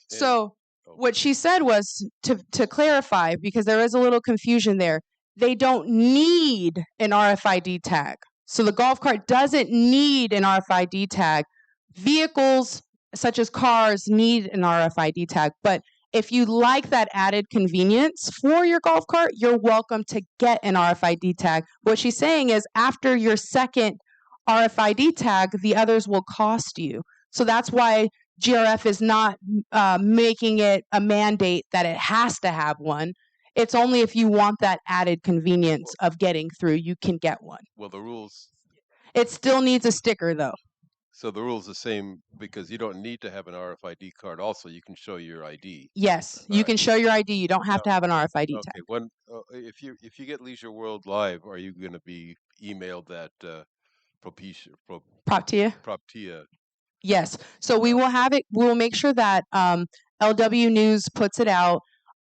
So what she said was to clarify, because there is a little confusion there. They don't need an RFID tag. So the golf cart doesn't need an RFID tag. Vehicles such as cars need an RFID tag, but if you like that added convenience for your golf cart, you're welcome to get an RFID tag. What she's saying is after your second RFID tag, the others will cost you. So that's why GRF is not making it a mandate that it has to have one. It's only if you want that added convenience of getting through, you can get one. Well, the rules. It still needs a sticker, though. So the rule's the same because you don't need to have an RFID card. Also, you can show your ID. Yes, you can show your ID. You don't have to have an RFID Okay. tag. If you get Leisure World Live, are you going to be emailed that Proptia? Yes. So we will have it. We will make sure that LW News puts it out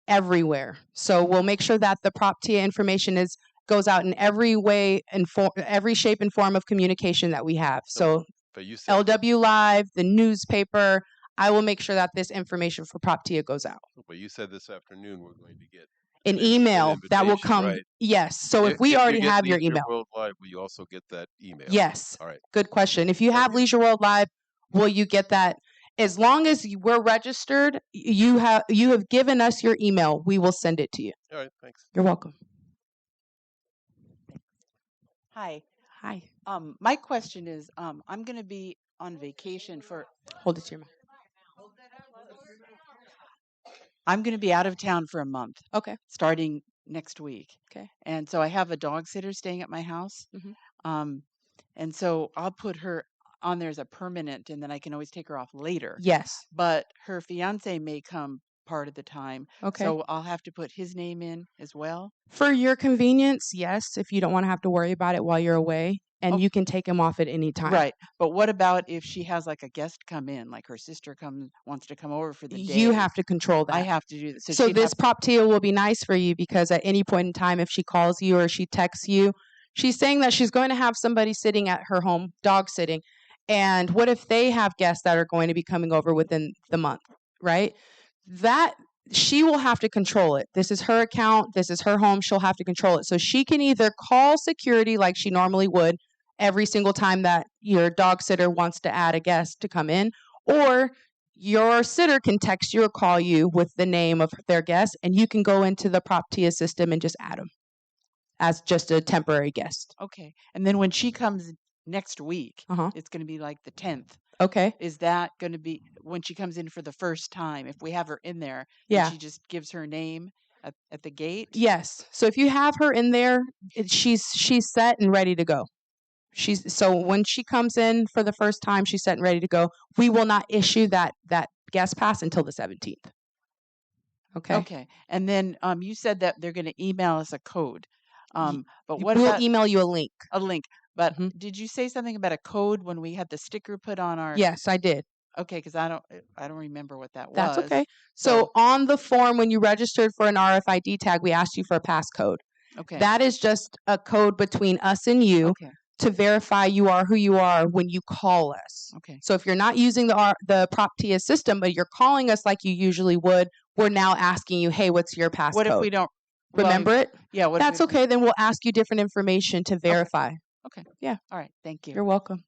everywhere. So we'll make sure that the Proptia information goes out in every way and every shape and form of communication that we have. So But you said LW Live, the newspaper. I will make sure that this information for Proptia goes out. But you said this afternoon we're going to get An email that will invitation, come. right? Yes. So if we you already get have your Leisure email. World Live, will you also get that email? Yes. All right. Good question. If you have Leisure World Live, will you get that? As long as we're registered, you have given us your email. We will send it to you. All right. Thanks. You're welcome. Hi. Hi. My question is, I'm going to be on vacation for. Hold it to your mouth. I'm going to be out of town for a month. Okay. Starting next week. Okay. And so I have a dog sitter staying at my house. Mhm. And so I'll put her on there as a permanent, and then I can always take her off later. Yes. But her fiance may come part of the time, Okay. so I'll have to put his name in as well. For your convenience, yes, if you don't want to have to worry about it while you're away, and you can take him off at any time. Right. But what about if she has like a guest come in, like her sister wants to come over for the day? You have to control that. I have to do that. So she'd this have- prop TIA will be nice for you because at any point in time, if she calls you or she texts you, she's saying that she's going to have somebody sitting at her home, dog sitting. And what if they have guests that are going to be coming over within the month, right? That she will have to control it. This is her account. This is her home. She'll have to control it. So she can either call security like she normally would every single time that your dog sitter wants to add a guest to come in, or your sitter can text you or call you with the name of their guest, and you can go into the prop TIA system and just add them as just a temporary guest. Okay. And then when she comes next week, Uh-huh. it's going to be like the 10th. Okay. Is that going to be when she comes in for the first time? If we have her in there, Yeah. and she just gives her name at the gate? Yes. So if you have her in there, she's set and ready to go. So when she comes in for the first time, she's set and ready to go. We will not issue that guest pass until the 17th. Okay. Okay. And then you said that they're going to email us a code. But what We'll about email you a link. a link? But did you say something about a code when we had the sticker put on our? Yes, I did. Okay, because I don't remember what that That's was. okay. So on the form, when you registered for an RFID tag, we asked you for a passcode. Okay. That is just a code between us and you to verify you are who you are when you call us. Okay. So if you're not using the prop TIA system, but you're calling us like you usually would, we're now asking you, hey, what's your passcode? What if we don't remember it? Yeah. What if That's we- okay. Then we'll ask you different information to verify. Okay. Yeah. All right. Thank you. You're welcome.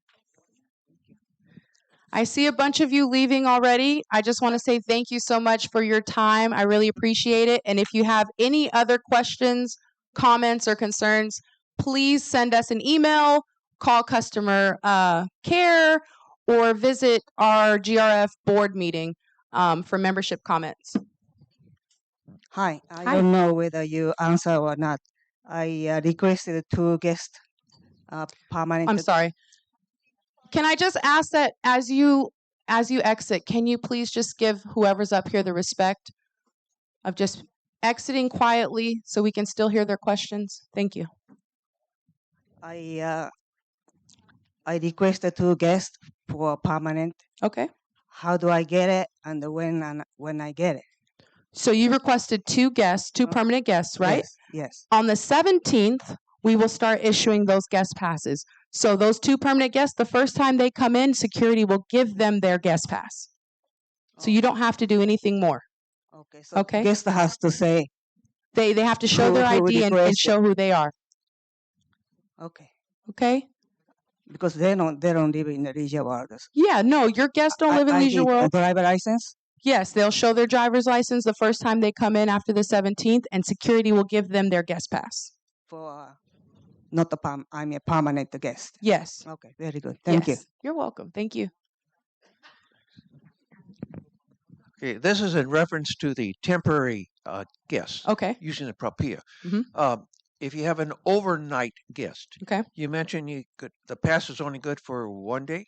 I see a bunch of you leaving already. I just want to say thank you so much for your time. I really appreciate it. And if you have any other questions, comments, or concerns, please send us an email, call customer care, or visit our GRF board meeting for membership comments. Hi, I Hi. don't know whether you answer or not. I requested 2 guests permanent. I'm sorry. Can I just ask that as you exit, can you please just give whoever's up here the respect of just exiting quietly so we can still hear their questions? Thank you. I requested 2 guests for permanent. Okay. How do I get it and when I get it? So you requested 2 guests, 2 permanent guests, right? Yes. On the 17th, we will start issuing those guest passes. So those 2 permanent guests, the first time they come in, security will give them their guest pass. So you don't have to do anything more. Okay. So Okay. guest has to say They have to show who- their who ID and requested. show who they are. Okay. Okay? Because they don't live in the leisure world. Yeah, no, your guests don't live in Leisure ID, World. A driver license. Yes, they'll show their driver's license the first time they come in after the 17th, and security will give them their guest pass. For not a I'm a permanent guest. Yes. Okay. Very good. Thank you. Yes. You're welcome. Thank you. Okay, this is in reference to the temporary guests. Okay. Using the Propia. Mhm. If you have an overnight guest, Okay. you mentioned the pass is only good for 1 day.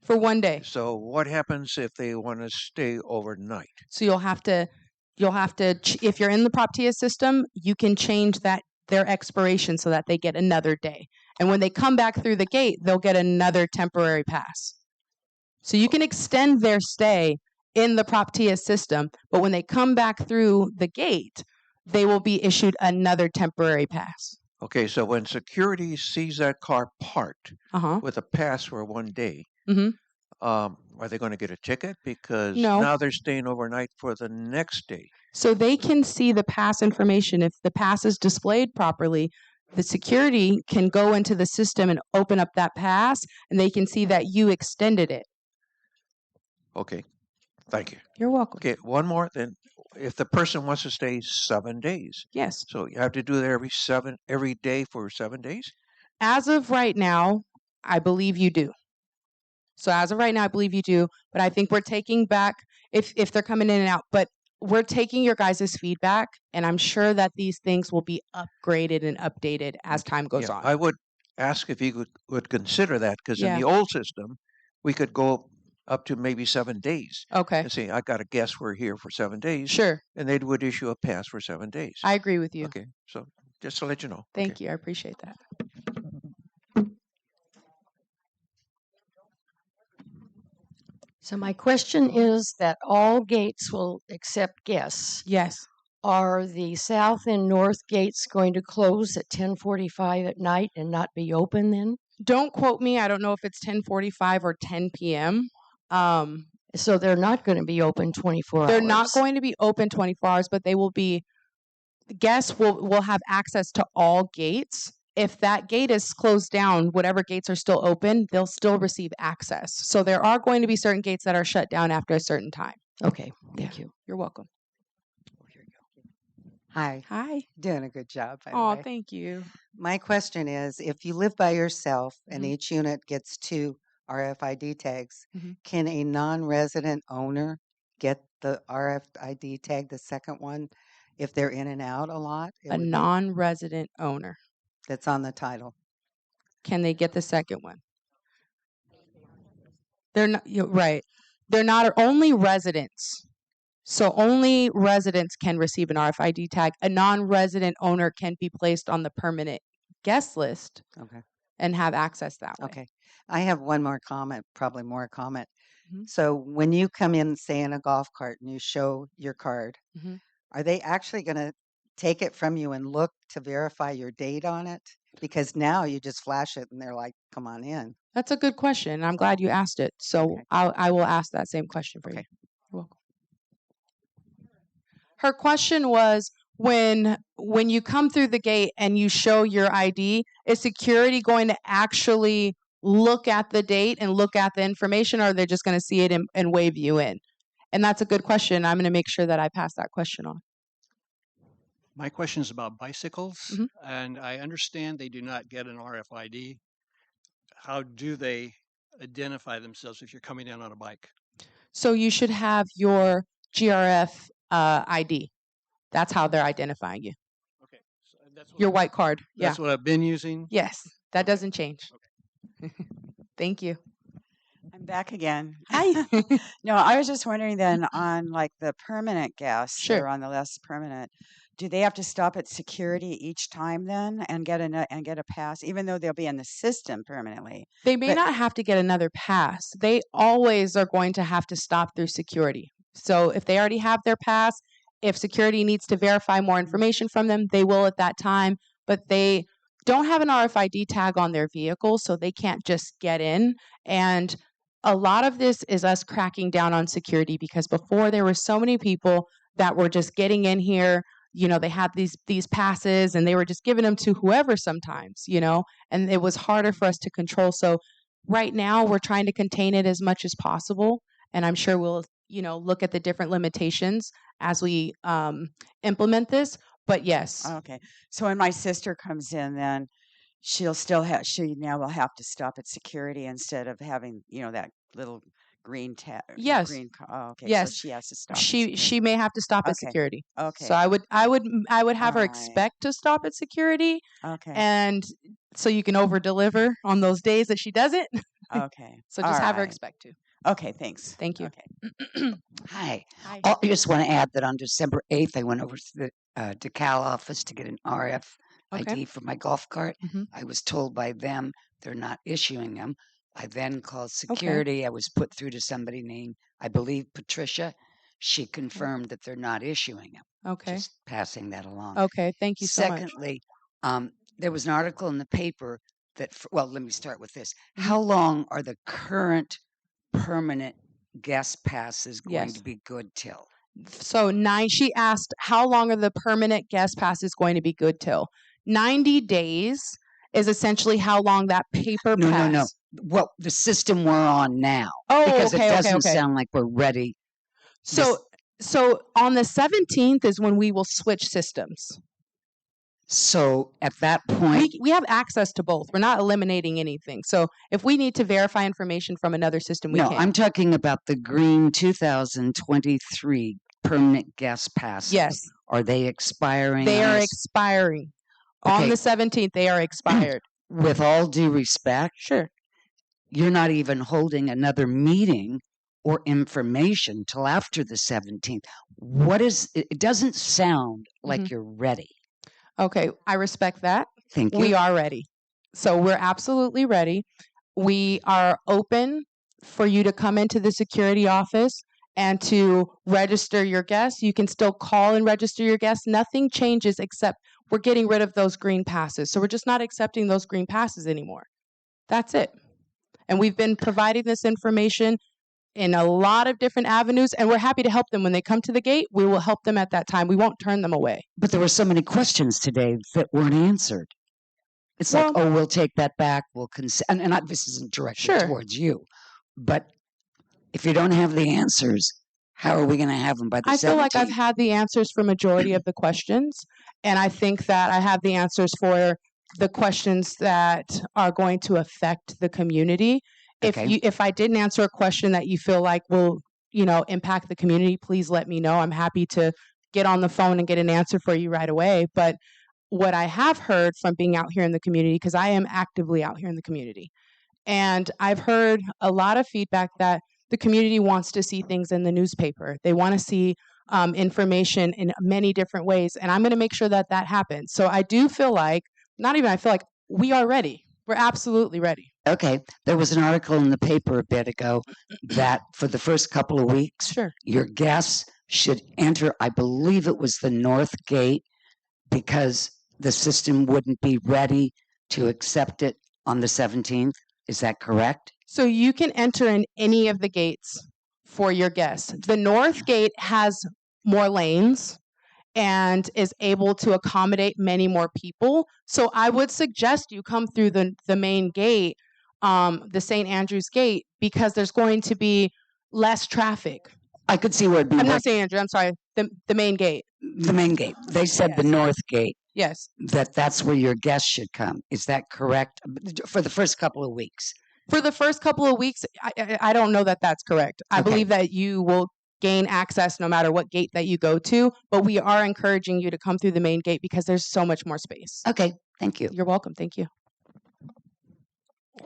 For 1 day. So what happens if they want to stay overnight? So you'll have to if you're in the prop TIA system, you can change their expiration so that they get another day. And when they come back through the gate, they'll get another temporary pass. So you can extend their stay in the prop TIA system, but when they come back through the gate, they will be issued another temporary pass. Okay, so when security sees that car parked with a pass for 1 day, Mhm. are they going to get a ticket? Because No. now they're staying overnight for the next day. So they can see the pass information. If the pass is displayed properly, the security can go into the system and open up that pass, and they can see that you extended it. Okay, thank you. You're welcome. Okay, one more. Then, if the person wants to stay 7 days, Yes. so you have to do that every day for 7 days. As of right now, I believe you do. So as of right now, I believe you do. But I think we're taking back if they're coming in and out. But we're taking your guys' feedback, and I'm sure that these things will be upgraded and updated as time goes Yeah, on. I would ask if you would consider that because in Yeah. the old system, we could go up to maybe 7 days. Okay. And say, I got a guest, we're here for 7 days. Sure. And they would issue a pass for 7 days. I agree with you. Okay. So just to let you know. Thank you. I appreciate that. So my question is that all gates will accept guests. Yes. Are the south and north gates going to close at 10:45 at night and not be open then? Don't quote me. I don't know if it's 10:45 or 10 p.m. So they're not going to be open 24 They're hours. not going to be open 24 hours, but they will be. Guests will have access to all gates. If that gate is closed down, whatever gates are still open, they'll still receive access. So there are going to be certain gates that are shut down after a certain time. Okay. Thank you. You're welcome. Hi. Hi. Doing a good job, by the Oh, way. thank you. My question is, if you live by yourself and Mhm. each unit gets 2 RFID tags, Mhm. can a non-resident owner get the RFID tag, the second one, if they're in and out a lot? It A would be non-resident owner. that's on the title. Can they get the second one? They're not right. They're not only residents. So only residents can receive an RFID tag. A non-resident owner can be placed on the permanent guest list Okay. and have access that way. Okay. I have one more comment, probably more comment. Mhm. So when you come in, say in a golf cart and you show your card, Mhm. are they actually going to take it from you and look to verify your date on it? Because now you just flash it and they're like, come on in. That's a good question. I'm glad you asked it. So I will ask that same question for you. You're welcome. Her question was when you come through the gate and you show your ID, is security going to actually look at the date and look at the information, or are they just going to see it and wave you in? And that's a good question. I'm going to make sure that I pass that question on. My question is about bicycles, Mhm. and I understand they do not get an RFID. How do they identify themselves if you're coming in on a bike? So you should have your GRF ID. That's how they're identifying you. Okay, so that's Your white card. That's what I've been using. Yes, that doesn't change. Thank you. I'm back again. Hi. No, I was just wondering then on like the permanent guests Sure. or on the less permanent, do they have to stop at security each time then and get a pass, even though they'll be in the system permanently? They may But not have to get another pass. They always are going to have to stop through security. So if they already have their pass, if security needs to verify more information from them, they will at that time. But they don't have an RFID tag on their vehicle, so they can't just get in. And a lot of this is us cracking down on security because before there were so many people that were just getting in here. You know, they had these passes and they were just giving them to whoever sometimes, you know, and it was harder for us to control. So right now we're trying to contain it as much as possible. And I'm sure we'll, you know, look at the different limitations as we implement this. But yes. Okay. So when my sister comes in, then she now will have to stop at security instead of having, that little green tag. Yes. Okay. Yes. So she has to stop. at She security. may have to stop at Okay. security. Okay. So I would have her Alright. expect to stop at security. Okay. And so you can over deliver on those days that she doesn't. Okay. So just have her Alright. expect to. Okay. Thanks. Thank you. Hi. Hi. Oh, I just want to add that on December 8th, I went over to the DeKalb office to get an RF Okay. ID for my golf cart. Mhm. I was told by them they're not issuing them. I then called security. I was put through to somebody named, I believe, Patricia. She confirmed that they're not issuing them. Okay. Just passing that along. Okay. Thank you so much. Secondly, there was an article in the paper that, well, let me start with this. Mhm. How long are the current permanent guest passes going Yes. to be good till? So she asked, how long are the permanent guest passes going to be good till? 90 days is essentially how long that paper No, pass. no. Well, the system we're on now. Oh, because okay, it okay, doesn't okay. sound like we're ready. So on the 17th is when we will switch systems. So at that point, We have access to both. We're not eliminating anything. So if we need to verify information from another system, we no, can. I'm talking about the green 2023 permanent guest passes. Yes. Are they expiring? They on are this? expiring. On Okay. the 17th, they are expired. With all due respect, Sure. you're not even holding another meeting or information till after the 17th. What is it? It doesn't sound like you're ready. Okay, I respect that. Thank We you. are ready. So we're absolutely ready. We are open for you to come into the security office and to register your guests. You can still call and register your guests. Nothing changes except we're getting rid of those green passes. So we're just not accepting those green passes anymore. That's it. And we've been providing this information in a lot of different avenues, and we're happy to help them when they come to the gate. We will help them at that time. We won't turn them away. But there were so many questions today that weren't answered. It's like, oh, we'll take that back. We'll consent. And this isn't directed towards you. But if you don't have the answers, how are we going to have them by the 17th? I feel like I've had the answers for majority of the questions, and I think that I have the answers for the questions that are going to affect the community. Okay. If I didn't answer a question that you feel like will, impact the community, please let me know. I'm happy to get on the phone and get an answer for you right away. But what I have heard from being out here in the community, because I am actively out here in the community, and I've heard a lot of feedback that the community wants to see things in the newspaper. They want to see information in many different ways, and I'm going to make sure that that happens. So I do feel like, I feel like we are ready. We're absolutely ready. Okay. There was an article in the paper a bit ago that for the first couple of weeks, your guests should enter, I believe it was the North Gate, because the system wouldn't be ready to accept it on the 17th. Is that correct? So you can enter in any of the gates for your guests. The North Gate has more lanes and is able to accommodate many more people. So I would suggest you come through the main gate, the St. Andrew's Gate, because there's going to be less traffic. I could see where it'd be. I'm not St. Andrew, I'm sorry, the main gate. The main gate. They said the North Gate. Yes. That's where your guests should come. Is that correct? For the first couple of weeks. For the first couple of weeks, I don't know that that's correct. I believe that you will gain access no matter what gate that you go to, but we are encouraging you to come through the main gate because there's so much more space. Okay, thank you. You're welcome. Thank you.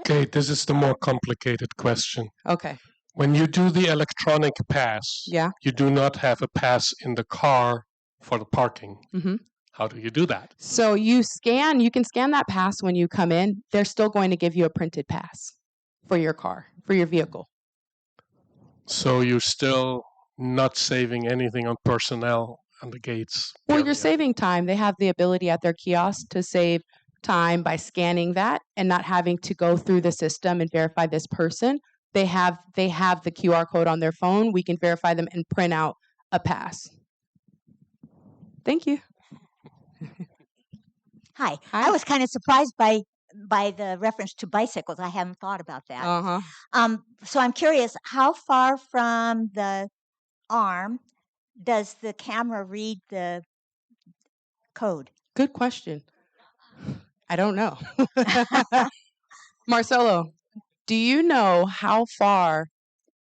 Okay, this is the more complicated question. Okay. When you do the electronic pass, you do not have a pass in the car for the parking. Mm-hmm. How do you do that? So you can scan that pass when you come in. They're still going to give you a printed pass for your car, for your vehicle. So you're still not saving anything on personnel on the gates? Well, you're saving time. They have the ability at their kiosk to save time by scanning that and not having to go through the system and verify this person. They have the QR code on their phone. We can verify them and print out a pass. Thank you. Hi. I was kind of surprised by the reference to bicycles. I haven't thought about that. Uh-huh. So I'm curious, how far from the arm does the camera read the code? Good question. I don't know. Marcelo, do you know how far?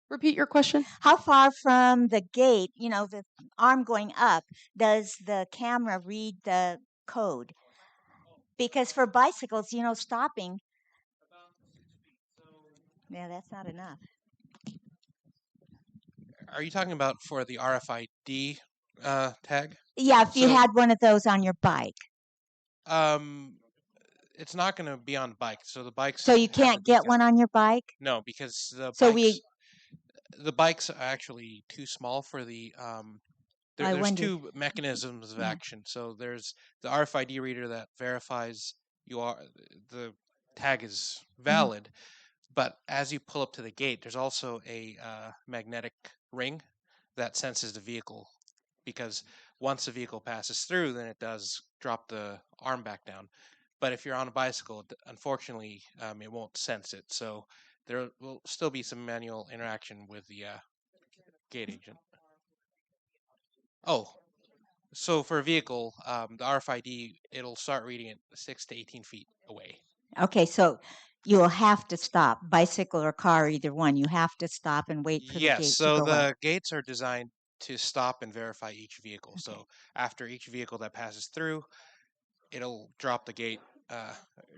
Repeat your question. How far from the gate, the arm going up, does the camera read the code? Because for bicycles, stopping. Yeah, that's not enough. Are you talking about for the RFID tag? Yeah, if you had one of those on your bike. It's not going to be on bike. So the bikes. So you can't get one on your bike? No, because the bikes are actually too small for the. There's two mechanisms of action. So there's the RFID reader that verifies the tag is valid, but as you pull up to the gate, there's also a magnetic ring that senses the vehicle, because once the vehicle passes through, then it does drop the arm back down. But if you're on a bicycle, unfortunately, it won't sense it. So there will still be some manual interaction with the gate agent. Oh, so for a vehicle, the RFID, it'll start reading it 6 to 18 feet away. Okay, so you will have to stop, bicycle or car, either one. You have to stop and wait for the gate so to go the up. gates are designed to stop and verify each vehicle. Okay. So after each vehicle that passes through, it'll drop the gate,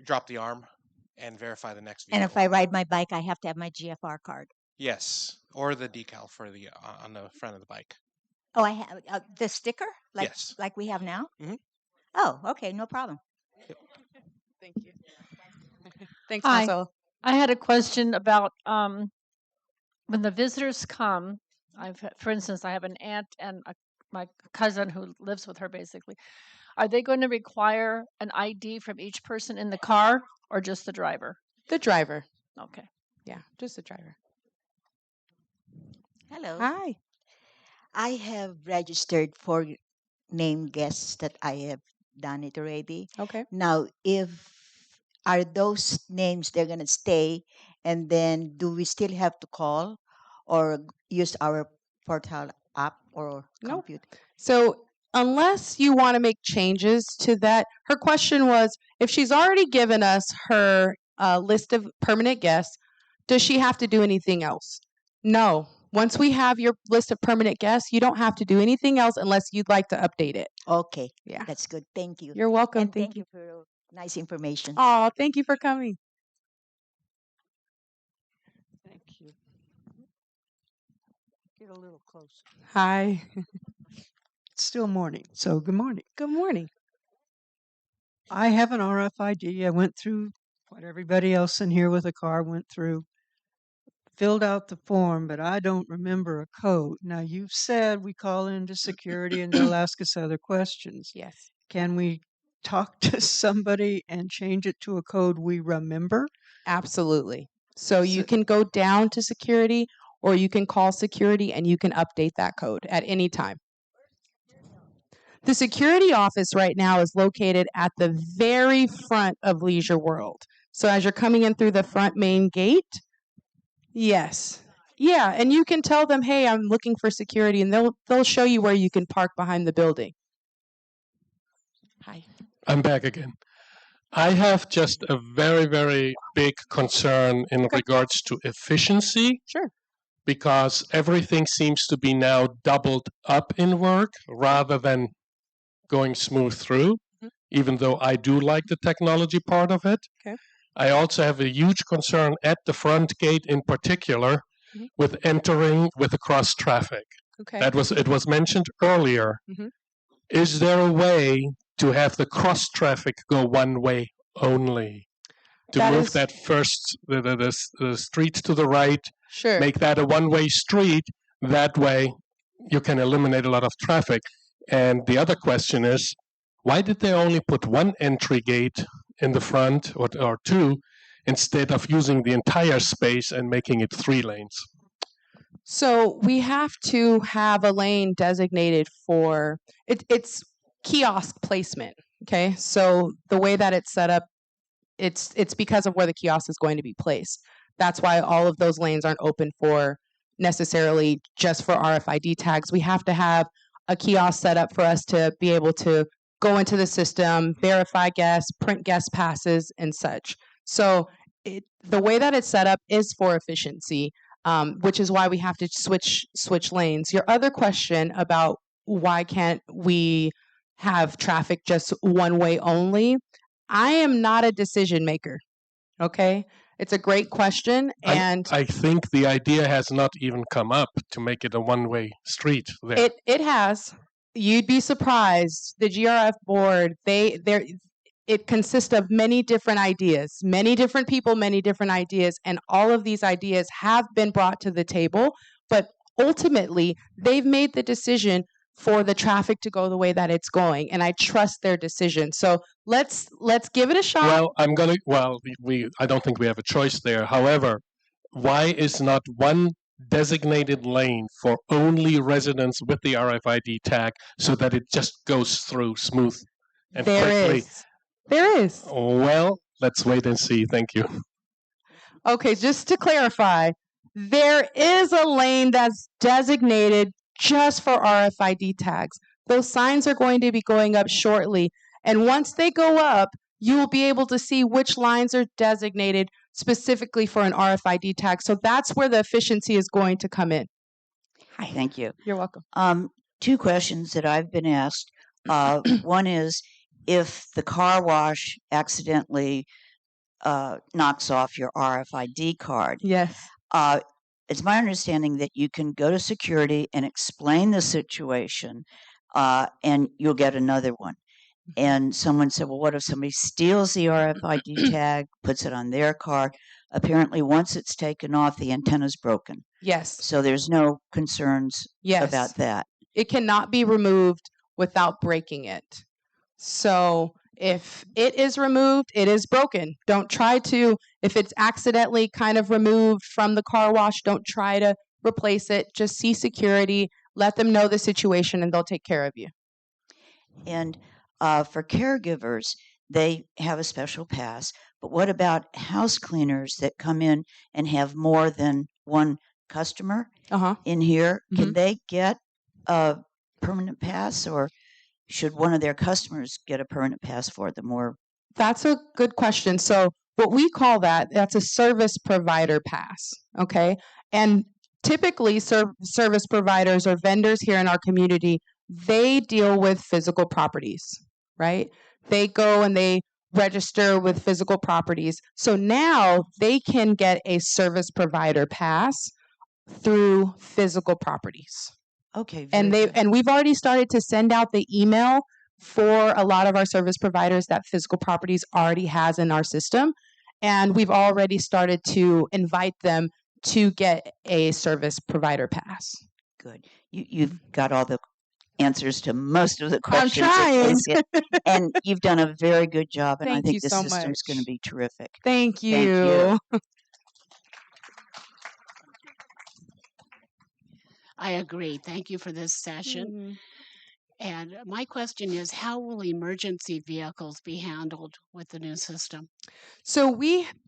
drop the arm, and verify the next vehicle. And if I ride my bike, I have to have my GFR card. Yes, or the decal for the on the front of the bike. Oh, I have the sticker, Yes. like we have now. Mm-hmm. Oh, okay, no problem. Thank you. Thanks, Hi. Marcelo. I had a question about when the visitors come. For instance, I have an aunt and my cousin who lives with her. Basically, are they going to require an ID from each person in the car, or just the driver? The driver. Okay. Yeah, just the driver. Hello. Hi. I have registered for named guests that I have done it already. Okay. Now, are those names they're gonna stay, and then do we still have to call or use our portal app or Nope. computer? So unless you want to make changes to that, her question was, if she's already given us her list of permanent guests, does she have to do anything else? No. Once we have your list of permanent guests, you don't have to do anything else unless you'd like to update it. Okay. Yeah. That's good. Thank you. You're welcome. And thank you for nice information. Oh, thank you for coming. Thank you. Get a little closer. Hi. It's still morning, so good morning. Good morning. I have an RFID. I went through what everybody else in here with a car went through, filled out the form, but I don't remember a code. Now, you've said we call into security and they'll ask us other questions. Yes. Can we talk to somebody and change it to a code we remember? Absolutely. So you can go down to security, or you can call security and you can update that code at any time. The security office right now is located at the very front of Leisure World. So as you're coming in through the front main gate, yes. Yeah, and you can tell them, "Hey, I'm looking for security," and they'll show you where you can park behind the building. Hi. I'm back again. I have just a very, very big concern in regards to efficiency. Sure. Because everything seems to be now doubled up in work rather than going smooth through, even though I do like the technology part of it. Okay. I also have a huge concern at the front gate in particular with entering with the cross traffic. Okay. It was mentioned earlier. Is there a way to have the cross traffic go one way only? To That move is- that first, the street to the right, Sure. make that a one-way street. That way you can eliminate a lot of traffic. And the other question is, why did they only put one entry gate in the front or two instead of using the entire space and making it 3 lanes? So we have to have a lane designated for it's kiosk placement. Okay, so the way that it's set up, it's because of where the kiosk is going to be placed. That's why all of those lanes aren't open for necessarily just for RFID tags. We have to have a kiosk set up for us to be able to go into the system, verify guests, print guest passes, and such. So the way that it's set up is for efficiency, which is why we have to switch lanes. Your other question about why can't we have traffic just one way only? I am not a decision maker. Okay, it's a great question, and I think the idea has not even come up to make it a one-way street there. it has. You'd be surprised. The GRF board, it consists of many different ideas, many different people, many different ideas, and all of these ideas have been brought to the table, but ultimately they've made the decision for the traffic to go the way that it's going, and I trust their decision. So let's give it a shot. Well, I don't think we have a choice there. However, why is not one designated lane for only residents with the RFID tag so that it just goes through smooth and quickly? There is. Well, let's wait and see. Thank you. Okay, just to clarify, there is a lane that's designated just for RFID tags. Those signs are going to be going up shortly. And once they go up, you will be able to see which lines are designated specifically for an RFID tag. So that's where the efficiency is going to come in. Hi, thank you. You're welcome. 2 questions that I've been asked. One is, if the car wash accidentally knocks off your RFID card. Yes. It's my understanding that you can go to security and explain the situation, and you'll get another one. And someone said, well, what if somebody steals the RFID tag, puts it on their car? Apparently, once it's taken off, the antenna's broken. Yes. So there's no concerns about that. It cannot be removed without breaking it. So if it is removed, it is broken. Don't try to, if it's accidentally kind of removed from the car wash, don't try to replace it. Just see security, let them know the situation, and they'll take care of you. And for caregivers, they have a special pass. But what about house cleaners that come in and have more than one customer in here? Can they get a permanent pass, or should one of their customers get a permanent pass for them? Or That's a good question. So what we call that's a service provider pass. Okay. And typically service providers or vendors here in our community, they deal with physical properties, right? They go and they register with physical properties. So now they can get a service provider pass through physical properties. Okay. And we've already started to send out the email for a lot of our service providers that Physical Properties already has in our system. And we've already started to invite them to get a service provider pass. Good. You've got all the answers to most of the questions. I'm trying. And you've done a very good job. And I Thank think you the so system's going to much. be terrific. Thank you. Thank you. I agree. Thank you for this session. And my question is, how will emergency vehicles be handled with the new system? So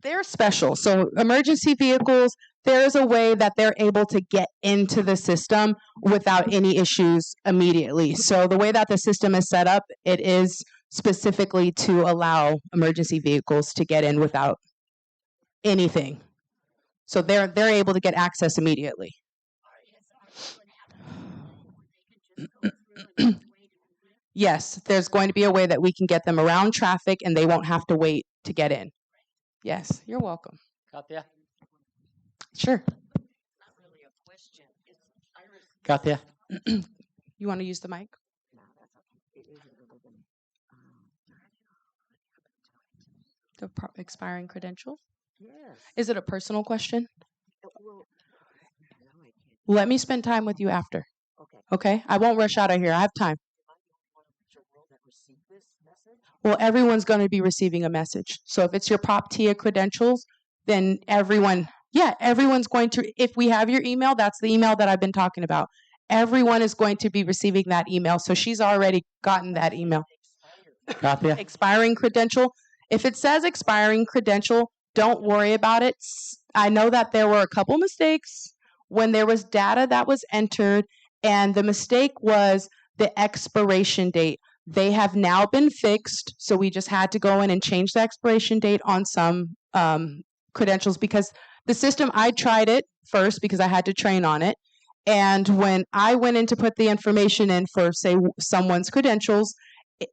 they're special. So emergency vehicles, there's a way that they're able to get into the system without any issues immediately. So the way that the system is set up, it is specifically to allow emergency vehicles to get in without anything. So they're able to get access immediately. Yes, there's going to be a way that we can get them around traffic and they won't have to wait to get in. Yes, you're welcome. Katya? Sure. Katya? You want to use the mic? The expiring credential? Yes. Is it a personal question? Let me spend time with you after. Okay? I won't rush out of here. I have time. Well, everyone's going to be receiving a message. So if it's your PropTIA credentials, then everyone's going to, if we have your email, that's the email that I've been talking about. Everyone is going to be receiving that email. So she's already gotten that email. Katya? Expiring credential. If it says expiring credential, don't worry about it. I know that there were a couple mistakes when there was data that was entered, and the mistake was the expiration date. They have now been fixed, so we just had to go in and change the expiration date on some credentials because the system, I tried it first because I had to train on it. And when I went in to put the information in for, say, someone's credentials,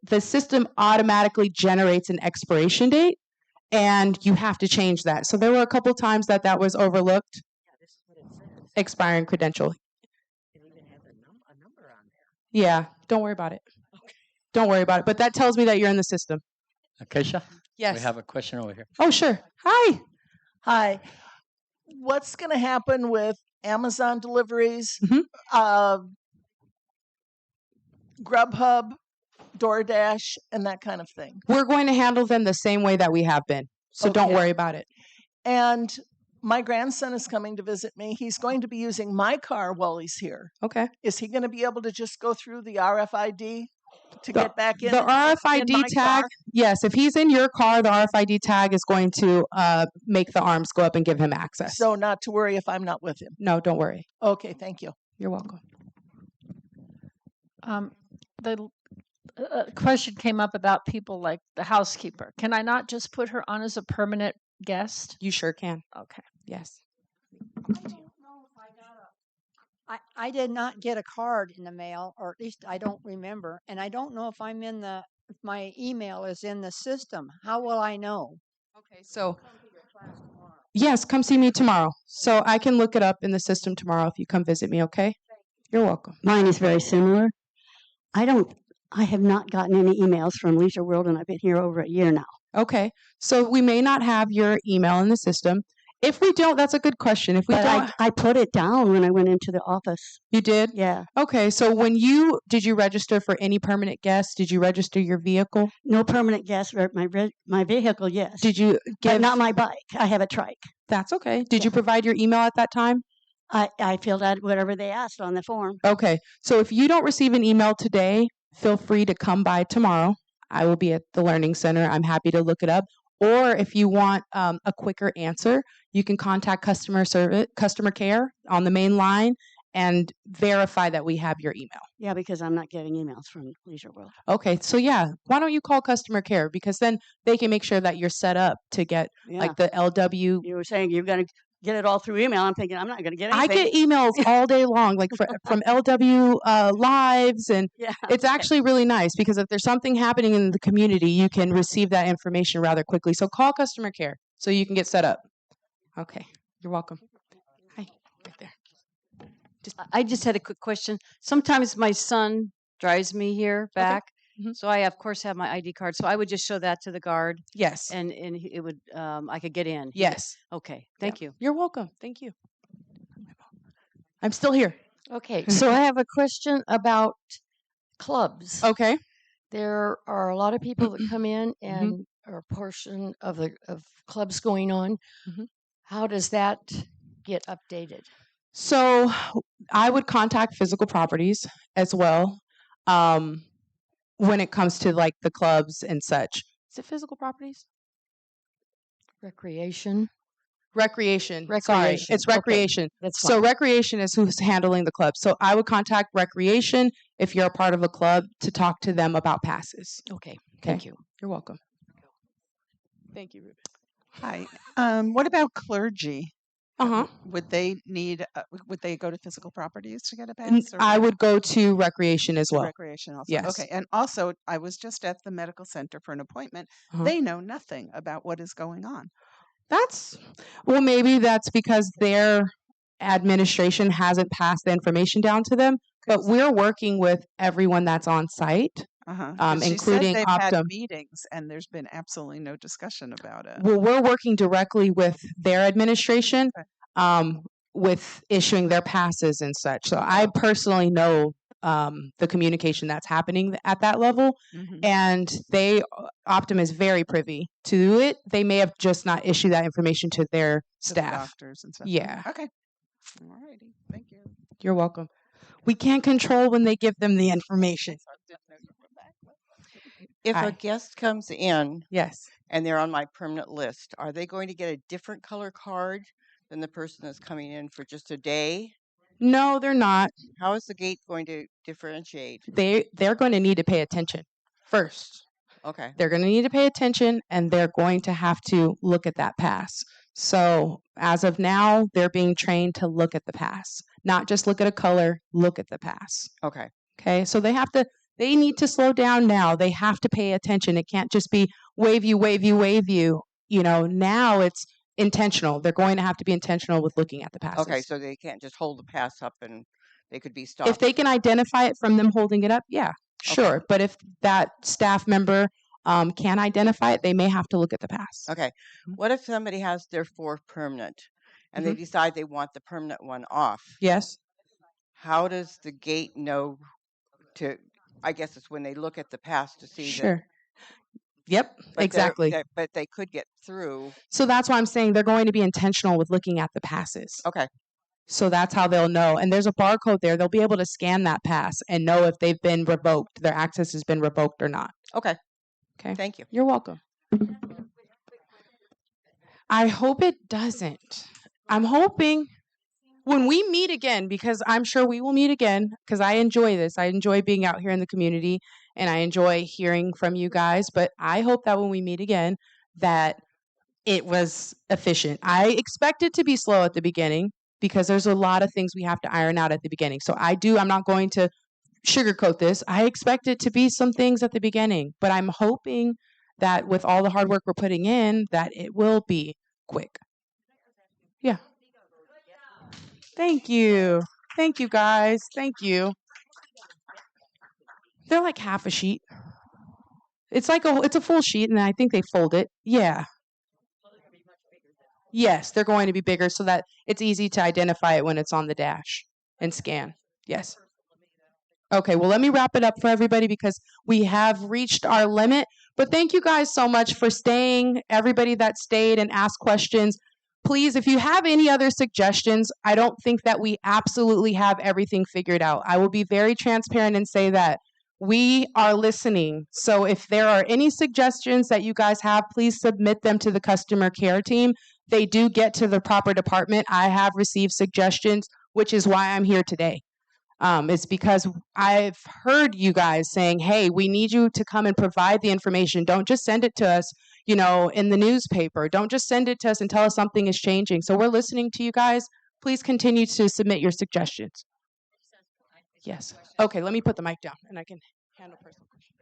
the system automatically generates an expiration date, and you have to change that. So there were a couple times that was overlooked. Expiring credential. Yeah, don't worry about it. Okay. Don't worry about it. But that tells me that you're in the system. Acacia? Yes. We have a question over here. Oh, sure. Hi. Hi. What's going to happen with Amazon deliveries, Grubhub, DoorDash, and that kind of thing? We're going to handle them the same way that we have been. So don't worry about it. And my grandson is coming to visit me. He's going to be using my car while he's here. Okay. Is he going to be able to just go through the RFID to get back in? The RFID tag, yes. If he's in your car, the RFID tag is going to make the arms go up and give him access. So not to worry if I'm not with him. No, don't worry. Okay, thank you. You're welcome. The question came up about people like the housekeeper. Can I not just put her on as a permanent guest? You sure can. Okay. Yes. I did not get a card in the mail, or at least I don't remember, and I don't know if if my email is in the system. How will I know? Okay, so yes, come see me tomorrow. So I can look it up in the system tomorrow if you come visit me, okay? You're welcome. Mine is very similar. I have not gotten any emails from Leisure World, and I've been here over a year now. Okay, so we may not have your email in the system. If we don't, that's a good question. If we But don't, I put it down when I went into the office. you did? Yeah. Okay, so did you register for any permanent guests? Did you register your vehicle? No permanent guests. My vehicle, yes. Did you But not my bike. I have a trike. That's okay. Did you provide your email at that time? I filled out whatever they asked on the form. Okay, so if you don't receive an email today, feel free to come by tomorrow. I will be at the Learning Center. I'm happy to look it up. Or if you want a quicker answer, you can contact customer care on the main line and verify that we have your email. Yeah, because I'm not getting emails from Leisure World. Okay, so yeah, why don't you call customer care, because then they can make sure that you're set up to get like the LW. You were saying you're going to get it all through email. I'm thinking I'm not going to get anything. I get emails all day long, like from LW Lives, and it's actually really nice because if there's something happening in the community, you can receive that information rather quickly. So call customer care so you can get set up. Okay, you're welcome. Hi, right there. I just had a quick question. Sometimes my son drives me here back. So I, of course, have my ID card. So I would just show that to the guard. Yes. And it would, I could get in. Yes. Okay. Thank you. You're welcome. Thank you. I'm still here. Okay. So I have a question about clubs. Okay. There are a lot of people that come in and are a portion of clubs going on. How does that get updated? So I would contact physical properties as well. When it comes to like the clubs and such. Is it physical properties? Recreation. Sorry, it's recreation. Okay. That's so fine. recreation is who's handling the club. So I would contact recreation if you're a part of a club to talk to them about passes. Okay. Thank you. You're welcome. Thank you, Ruben. Hi. What about clergy? Uh-huh. Would they go to physical properties to get a pass? Or I would go to recreation as well. Recreation also. Yes. Okay. And also, I was just at the medical center for an appointment. Uh-huh. They know nothing about what is going on. Maybe that's because their administration hasn't passed the information down to them. But we're working with everyone that's on site, including they've Optum. had meetings and there's been absolutely no discussion about it. Well, we're working directly with their administration, with issuing their passes and such. So I personally know the communication that's happening at that level, and Optum is very privy to it. They may have just not issued that information to their staff. The doctors and stuff. Yeah. Okay. All righty. Thank you. You're welcome. We can't control when they give them the information. If Hi. a guest comes in, yes, and they're on my permanent list, are they going to get a different color card than the person that's coming in for just a day? No, they're not. How is the gate going to differentiate? They're going to need to pay attention first. Okay. They're going to need to pay attention, and they're going to have to look at that pass. So as of now, they're being trained to look at the pass, not just look at a color, look at the pass. Okay. Okay. So they need to slow down now. They have to pay attention. It can't just be wave you, wave you, wave you. Now it's intentional. They're going to have to be intentional with looking at the passes. Okay, so they can't just hold the pass up and they could be stopped. If they can identify it from them holding it up, yeah, sure. Okay. But if that staff member can identify it, they may have to look at the pass. Okay. What if somebody has their 4 permanent and they Mhm. decide they want the permanent one off? Yes. How does the gate know I guess it's when they look at the pass to see that. Sure. Yep, But exactly. but they could get through. So that's why I'm saying they're going to be intentional with looking at the passes. Okay. So that's how they'll know. And there's a barcode there. They'll be able to scan that pass and know if they've been revoked, their access has been revoked or not. Okay. Okay. Thank you. You're welcome. I hope it doesn't. I'm hoping when we meet again, because I'm sure we will meet again, because I enjoy this. I enjoy being out here in the community and I enjoy hearing from you guys. But I hope that when we meet again, that it was efficient. I expect it to be slow at the beginning because there's a lot of things we have to iron out at the beginning. So I'm not going to sugarcoat this. I expect it to be some things at the beginning, but I'm hoping that with all the hard work we're putting in, that it will be quick. Yeah. Thank you. Thank you, guys. Thank you. They're like half a sheet. It's a full sheet, and I think they fold it. Yeah. Yes, they're going to be bigger so that it's easy to identify it when it's on the dash and scan. Yes. Okay, well, let me wrap it up for everybody because we have reached our limit. But thank you guys so much for staying, everybody that stayed and asked questions. Please, if you have any other suggestions, I don't think that we absolutely have everything figured out. I will be very transparent and say that we are listening. So if there are any suggestions that you guys have, please submit them to the customer care team. They do get to the proper department. I have received suggestions, which is why I'm here today. It's because I've heard you guys saying, hey, we need you to come and provide the information. Don't just send it to us, in the newspaper. Don't just send it to us and tell us something is changing. So we're listening to you guys. Please continue to submit your suggestions. Yes. Okay, let me put the mic down and I can handle personal questions.